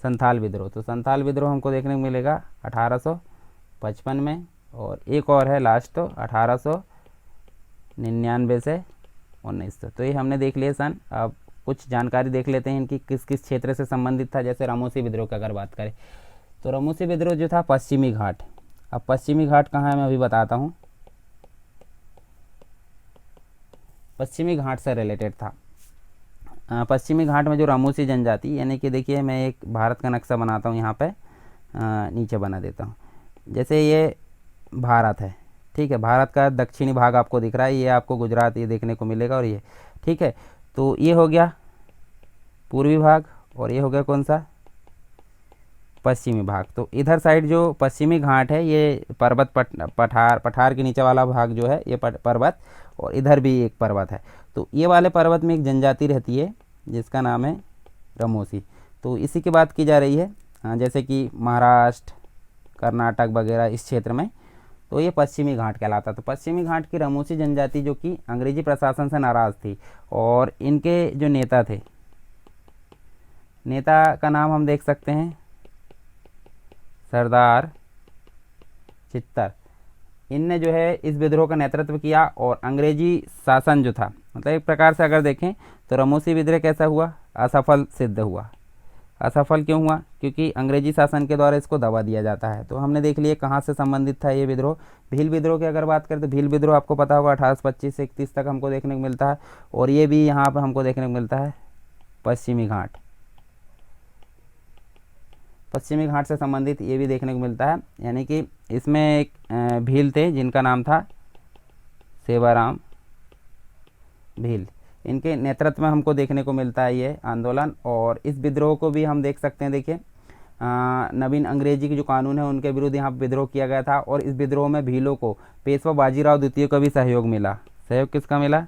संथाल विद्रोह। तो संथाल विद्रोह हमको देखने को मिलेगा 1855 में। और एक और है लास्ट, तो 1899 से 1900। तो ये हमने देख लिए सन। अब कुछ जानकारी देख लेते हैं इनकी किस किस क्षेत्र से संबंधित था। जैसे रामोसी विद्रोह की अगर बात करें तो रामोसी विद्रोह जो था पश्चिमी घाट। अब पश्चिमी घाट कहाँ है मैं अभी बताता हूँ। पश्चिमी घाट से रिलेटेड था। पश्चिमी घाट में जो रामोसी जनजाति, यानी कि देखिए मैं एक भारत का नक्शा बनाता हूँ, यहाँ पे नीचे बना देता हूँ। जैसे ये भारत है, ठीक है, भारत का दक्षिणी भाग आपको दिख रहा है, ये आपको गुजरात ये देखने को मिलेगा। और ये ठीक है, तो ये हो गया पूर्वी भाग और ये हो गया कौन सा? पश्चिमी भाग। तो इधर साइड जो पश्चिमी घाट है ये पर्वत पठार के नीचे वाला भाग जो है ये पर्वत, और इधर भी एक पर्वत है। तो ये वाले पर्वत में एक जनजाति रहती है जिसका नाम है रामोसी। तो इसी की बात की जा रही है, जैसे कि महाराष्ट्र, कर्नाटक वगैरह इस क्षेत्र में। तो ये पश्चिमी घाट कहलाता। तो पश्चिमी घाट की रामोसी जनजाति जो कि अंग्रेजी प्रशासन से नाराज़ थी, और इनके जो नेता थे, नेता का नाम हम देख सकते हैं सरदार चित्तर। इनने जो है इस विद्रोह का नेतृत्व किया। और अंग्रेजी शासन जो था, मतलब एक प्रकार से अगर देखें तो रामोसी विद्रोह कैसा हुआ? असफल सिद्ध हुआ। असफल क्यों हुआ? क्योंकि अंग्रेजी शासन के द्वारा इसको दबा दिया जाता है। तो हमने देख लिया कहाँ से संबंधित था ये विद्रोह। भील विद्रोह की अगर बात करें तो भील विद्रोह आपको पता होगा 1825 से 31 तक हमको देखने को मिलता है। और ये भी यहाँ पर हमको देखने को मिलता है पश्चिमी घाट, पश्चिमी घाट से संबंधित ये भी देखने को मिलता है। यानी कि इसमें एक भील थे जिनका नाम था सेवाराम भील, इनके नेतृत्व में हमको देखने को मिलता है ये आंदोलन। और इस विद्रोह को भी हम देख सकते हैं। देखिए नवीन अंग्रेजी के जो कानून है उनके विरुद्ध यहाँ विद्रोह किया गया था। और इस विद्रोह में भीलों को पेशवा बाजीराव द्वितीय का भी सहयोग मिला। सहयोग किसका मिला?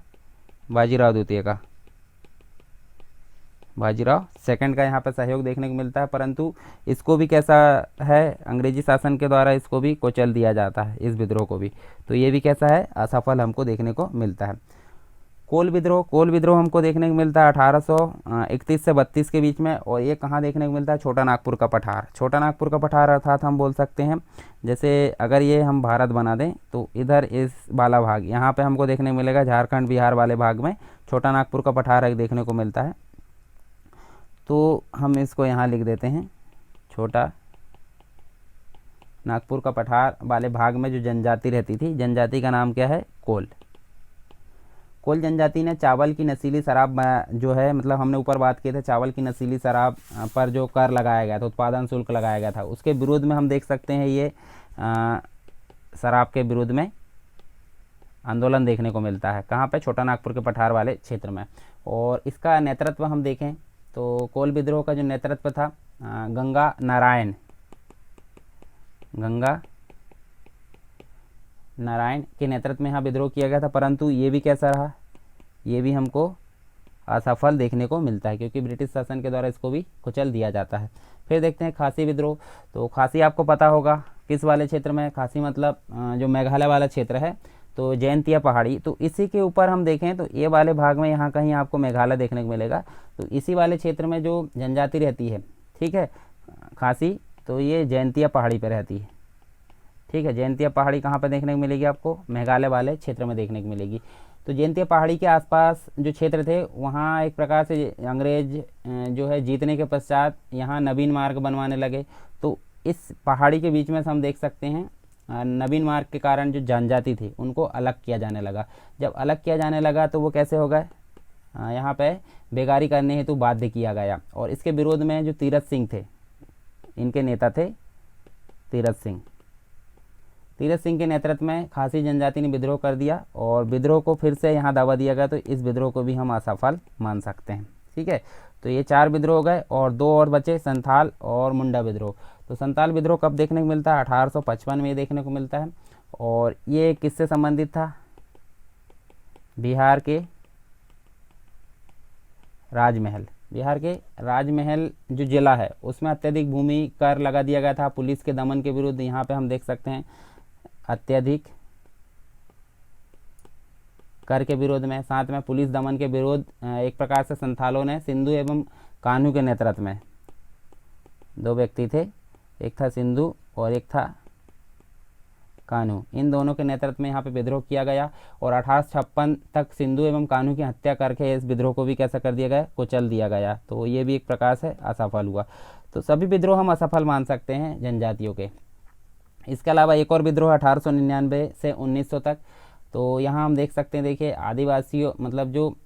बाजीराव द्वितीय का, बाजीराव सेकंड का यहाँ पर सहयोग देखने को मिलता है। परंतु इसको भी कैसा है, अंग्रेजी शासन के द्वारा इसको भी कुचल दिया जाता है, इस विद्रोह को भी। तो ये भी कैसा है? असफल हमको देखने को मिलता है। कोल विद्रोह, कोल विद्रोह हमको देखने को मिलता है 1831 से 32 के बीच में। और ये कहाँ देखने को मिलता है? छोटा नागपुर का पठार। छोटा नागपुर का पठार अर्थात हम बोल सकते हैं, जैसे अगर ये हम भारत बना दें तो इधर इस वाला भाग यहाँ पे हमको देखने को मिलेगा, झारखंड बिहार वाले भाग में छोटा नागपुर का पठार एक देखने को मिलता है। तो हम इसको यहाँ लिख देते हैं, छोटा नागपुर का पठार वाले भाग में जो जनजाति रहती थी, जनजाति का नाम क्या है? कोल। कोल जनजाति ने चावल की नशीली शराब जो है, मतलब हमने ऊपर बात की थी चावल की नशीली शराब पर जो कर लगाया गया था, उत्पादन शुल्क लगाया गया था, उसके विरोध में हम देख सकते हैं ये शराब के विरोध में आंदोलन देखने को मिलता है। कहाँ पे? छोटा नागपुर के पठार वाले क्षेत्र में। और इसका नेतृत्व हम देखें तो कोल विद्रोह का जो नेतृत्व था गंगा नारायण के नेतृत्व में यहाँ विद्रोह किया गया था, परंतु ये भी कैसा रहा? ये भी हमको असफल देखने को मिलता है, क्योंकि ब्रिटिश शासन के द्वारा इसको भी कुचल दिया जाता है। फिर देखते हैं खासी विद्रोह। तो खासी आपको पता होगा किस वाले क्षेत्र में? खासी मतलब जो मेघालय वाला क्षेत्र है, तो जयंतिया पहाड़ी, तो इसी के ऊपर हम देखें तो ये वाले भाग में यहाँ कहीं आपको मेघालय देखने को मिलेगा। तो इसी वाले क्षेत्र में जो जनजाति रहती है, ठीक है, खासी, तो ये जयंतिया पहाड़ी पर रहती है, ठीक है। जयंतिया पहाड़ी कहाँ पर देखने को मिलेगी आपको? मेघालय वाले क्षेत्र में देखने को मिलेगी। तो जयंतिया पहाड़ी के आसपास जो क्षेत्र थे वहाँ एक प्रकार से अंग्रेज जो है जीतने के पश्चात यहाँ नवीन मार्ग बनवाने लगे। तो इस पहाड़ी के बीच में से हम देख सकते हैं नवीन मार्ग के कारण जो जनजाति थी उनको अलग किया जाने लगा। जब अलग किया जाने लगा तो वो कैसे हो गए? यहाँ पे बेगारी करने हेतु बाध्य किया गया। और इसके विरोध में जो तीरथ सिंह थे, इनके नेता थे तीरथ सिंह के नेतृत्व में खासी जनजाति ने विद्रोह कर दिया और विद्रोह को फिर से यहाँ दावा दिया गया। तो इस विद्रोह को भी हम असफल मान सकते हैं, ठीक है। तो ये 4 विद्रोह हो गए और 2 और बचे, संथाल और मुंडा विद्रोह। तो संथाल विद्रोह कब देखने को मिलता है? 1855 में देखने को मिलता है। और ये किससे संबंधित था? बिहार के राजमहल जो जिला है उसमें अत्यधिक भूमि कर लगा दिया गया था पुलिस के दमन के विरुद्ध। यहाँ पे हम देख सकते हैं अत्यधिक कर के विरोध में, साथ में पुलिस दमन के विरोध एक प्रकार से संथालों ने सिंधु एवं कान्हू के नेतृत्व में, 2 व्यक्ति थे, एक था सिंधु और एक था कान्हू, इन दोनों के नेतृत्व में यहाँ पे विद्रोह किया गया। और 1856 तक सिंधु एवं कान्हू की हत्या करके इस विद्रोह को भी कैसा कर दिया गया? कुचल दिया गया। तो ये भी एक प्रकार से असफल हुआ। तो सभी विद्रोह हम असफल मान सकते हैं जनजातियों के। इसके अलावा एक और विद्रोह 1899 से 1900 तक। तो यहाँ हम देख सकते हैं, देखिए आदिवासियों मतलब जो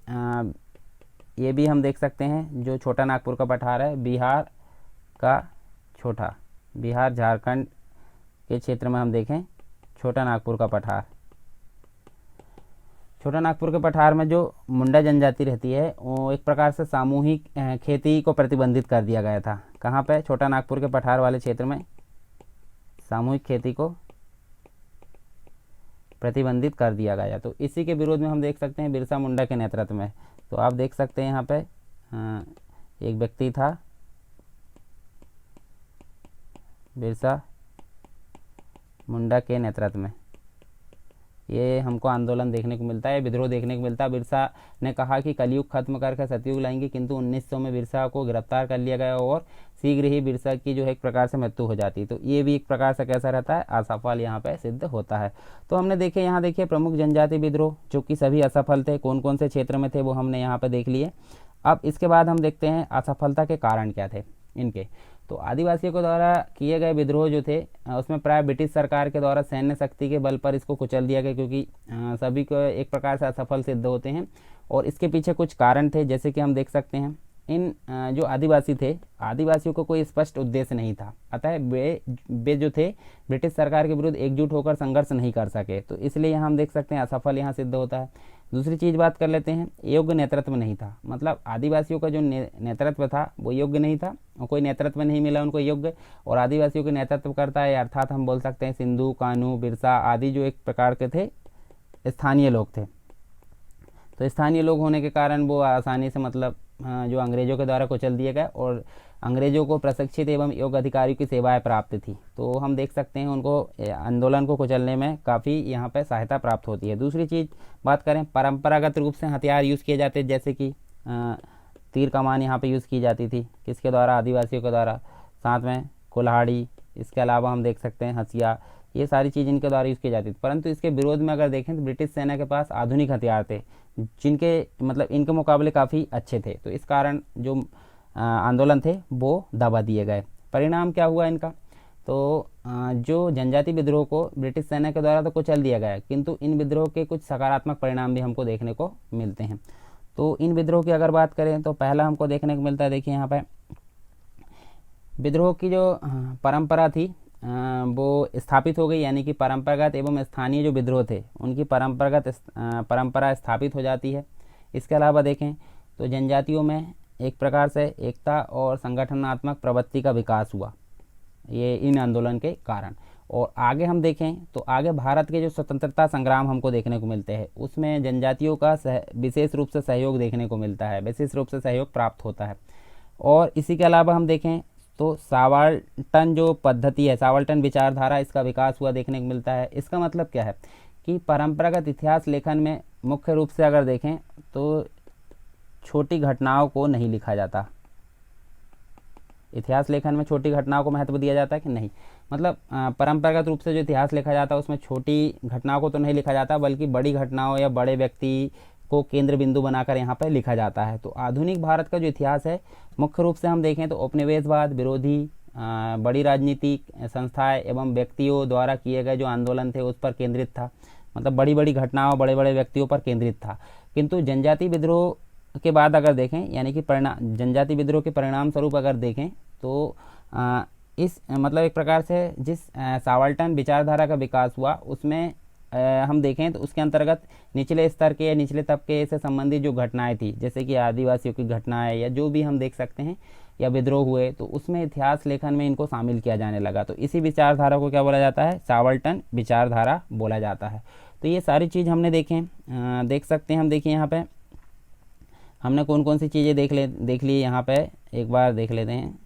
ये भी हम देख सकते हैं जो छोटा नागपुर का पठार है, बिहार झारखंड के क्षेत्र में हम देखें छोटा नागपुर का पठार। छोटा नागपुर के पठार में जो मुंडा जनजाति रहती है वो एक प्रकार से सामूहिक खेती को प्रतिबंधित कर दिया गया था। कहाँ पे? छोटा नागपुर के पठार वाले क्षेत्र में सामूहिक खेती को प्रतिबंधित कर दिया गया। तो इसी के विरोध में हम देख सकते हैं बिरसा मुंडा के नेतृत्व में। तो आप देख सकते हैं यहाँ पे एक व्यक्ति था बिरसा मुंडा के नेतृत्व में, ये हमको आंदोलन देखने को मिलता है, विद्रोह देखने को मिलता है। बिरसा ने कहा कि कलयुग खत्म करके सतयुग लाएंगे, किंतु 1900 में बिरसा को गिरफ्तार कर लिया गया और शीघ्र ही बिरसा की जो है एक प्रकार से मृत्यु हो जाती। तो ये भी एक प्रकार से कैसा रहता है? असफल यहाँ पे सिद्ध होता है। तो हमने देखे यहाँ देखिए प्रमुख जनजाति विद्रोह जो कि सभी असफल थे, कौन कौन से क्षेत्र में थे वो हमने यहाँ पे देख लिए। अब इसके बाद हम देखते हैं असफलता के कारण क्या थे इनके। तो आदिवासियों के द्वारा किए गए विद्रोह जो थे उसमें प्राय ब्रिटिश सरकार के द्वारा सैन्य शक्ति के बल पर इसको कुचल दिया गया, क्योंकि सभी को एक प्रकार से असफल सिद्ध होते हैं। और इसके पीछे कुछ कारण थे, जैसे कि हम देख सकते हैं इन जो आदिवासी थे, आदिवासियों को कोई स्पष्ट उद्देश्य नहीं था, अतः वे जो थे ब्रिटिश सरकार के विरुद्ध एकजुट होकर संघर्ष नहीं कर सके। तो इसलिए यहाँ हम देख सकते हैं असफल यहाँ सिद्ध होता है। दूसरी चीज़ बात कर लेते हैं, योग्य नेतृत्व नहीं था, मतलब आदिवासियों का जो नेतृत्व था वो योग्य नहीं था, और कोई नेतृत्व नहीं मिला उनको योग्य। और आदिवासियों के नेतृत्व करता है अर्थात हम बोल सकते हैं सिंधु, कान्हू, बिरसा आदि जो एक प्रकार के थे स्थानीय लोग थे। तो स्थानीय लोग होने के कारण वो आसानी से मतलब जो अंग्रेजों के द्वारा कुचल दिए गए और अंग्रेजों को प्रशिक्षित एवं योग्य अधिकारियों की सेवाएं प्राप्त थी। तो हम देख सकते हैं उनको आंदोलन को कुचलने में काफ़ी यहाँ पे सहायता प्राप्त होती है। दूसरी चीज़ बात करें, परंपरागत रूप से हथियार यूज़ किए जाते, जैसे कि तीर कमान यहाँ पे यूज़ की जाती थी, किसके द्वारा? आदिवासियों के द्वारा। साथ में कुल्हाड़ी, इसके अलावा हम देख सकते हैं हंसिया, ये सारी चीज़ इनके द्वारा यूज़ की जाती थी। परंतु इसके विरोध में अगर देखें तो ब्रिटिश सेना के पास आधुनिक हथियार थे जिनके मतलब इनके मुकाबले काफ़ी अच्छे थे। तो इस कारण जो आंदोलन थे वो दबा दिए गए। परिणाम क्या हुआ इनका? तो जो जनजाति विद्रोह को ब्रिटिश सेना के द्वारा तो कुचल दिया गया, किंतु इन विद्रोह के कुछ सकारात्मक परिणाम भी हमको देखने को मिलते हैं। तो इन विद्रोह की अगर बात करें तो पहला हमको देखने को मिलता है, देखिए यहाँ पर विद्रोह की जो परंपरा थी वो स्थापित हो गई, यानी कि परंपरागत एवं स्थानीय जो विद्रोह थे उनकी परंपरा स्थापित हो जाती है। इसके अलावा देखें तो जनजातियों में एक प्रकार से एकता और संगठनात्मक प्रवृत्ति का विकास हुआ ये इन आंदोलन के कारण। और आगे हम देखें तो आगे भारत के जो स्वतंत्रता संग्राम हमको देखने को मिलते हैं उसमें जनजातियों का विशेष रूप से सहयोग देखने को मिलता है, विशेष रूप से सहयोग प्राप्त होता है। और इसी के अलावा हम देखें तो सावल्टन जो पद्धति है, सावल्टन विचारधारा, इसका विकास हुआ देखने को मिलता है। इसका मतलब क्या है कि परंपरागत इतिहास लेखन में मुख्य रूप से अगर देखें तो छोटी घटनाओं को नहीं लिखा जाता। इतिहास लेखन में छोटी घटनाओं को महत्व दिया जाता है कि नहीं, मतलब परंपरागत रूप से जो इतिहास लिखा जाता है उसमें छोटी घटनाओं को तो नहीं लिखा जाता, बल्कि बड़ी घटनाओं या बड़े व्यक्ति को केंद्र बिंदु बनाकर यहाँ पर लिखा जाता है। तो आधुनिक भारत का जो इतिहास है मुख्य रूप से हम देखें तो उपनिवेशवाद विरोधी बड़ी राजनीतिक संस्थाएं एवं व्यक्तियों द्वारा किए गए जो आंदोलन थे उस पर केंद्रित था, मतलब बड़ी बड़ी घटनाओं बड़े बड़े व्यक्तियों पर केंद्रित था। किंतु जनजाति विद्रोह के बाद अगर देखें, यानी कि जनजाति विद्रोह के परिणाम स्वरूप अगर देखें तो इस मतलब एक प्रकार से जिस सावल्टन विचारधारा का विकास हुआ उसमें हम देखें तो उसके अंतर्गत निचले स्तर के या निचले तबके से संबंधित जो घटनाएं थी, जैसे कि आदिवासियों की घटनाएं या जो भी हम देख सकते हैं या विद्रोह हुए, तो उसमें इतिहास लेखन में इनको शामिल किया जाने लगा। तो इसी विचारधारा को क्या बोला जाता है, सावल्टन विचारधारा बोला जाता है। तो ये सारी चीज़ हमने देख सकते हैं हम। देखिए यहाँ पे हमने कौन कौन सी चीज़ें देख ली यहाँ पे एक बार देख लेते हैं।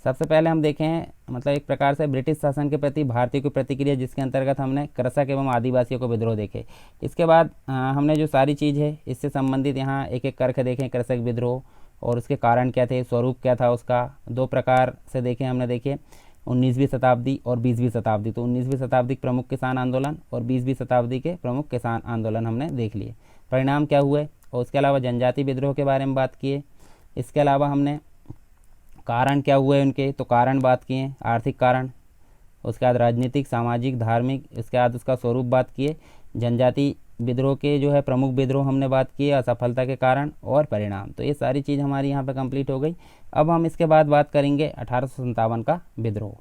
सबसे पहले हम देखें मतलब एक प्रकार से ब्रिटिश शासन के प्रति भारतीयों की प्रतिक्रिया, जिसके अंतर्गत हमने कृषक एवं आदिवासियों को विद्रोह देखे। इसके बाद हमने जो सारी चीज़ है इससे संबंधित यहाँ एक एक करके देखें, कृषक विद्रोह और उसके कारण क्या थे, स्वरूप क्या था उसका, दो प्रकार से देखें हमने। देखिए 19वीं शताब्दी और 20वीं शताब्दी, तो 19वीं शताब्दी के प्रमुख किसान आंदोलन और 20वीं शताब्दी के प्रमुख किसान आंदोलन हमने देख लिए, परिणाम क्या हुए। और उसके अलावा जनजाति विद्रोह के बारे में बात किए। इसके अलावा हमने कारण क्या हुए उनके, तो कारण बात किए, आर्थिक कारण, उसके बाद राजनीतिक सामाजिक धार्मिक, इसके बाद उसका स्वरूप बात किए। जनजाति विद्रोह के जो है प्रमुख विद्रोह हमने बात किए, असफलता के कारण और परिणाम। तो ये सारी चीज़ हमारी यहाँ पे कंप्लीट हो गई। अब हम इसके बाद बात करेंगे 1857 का विद्रोह।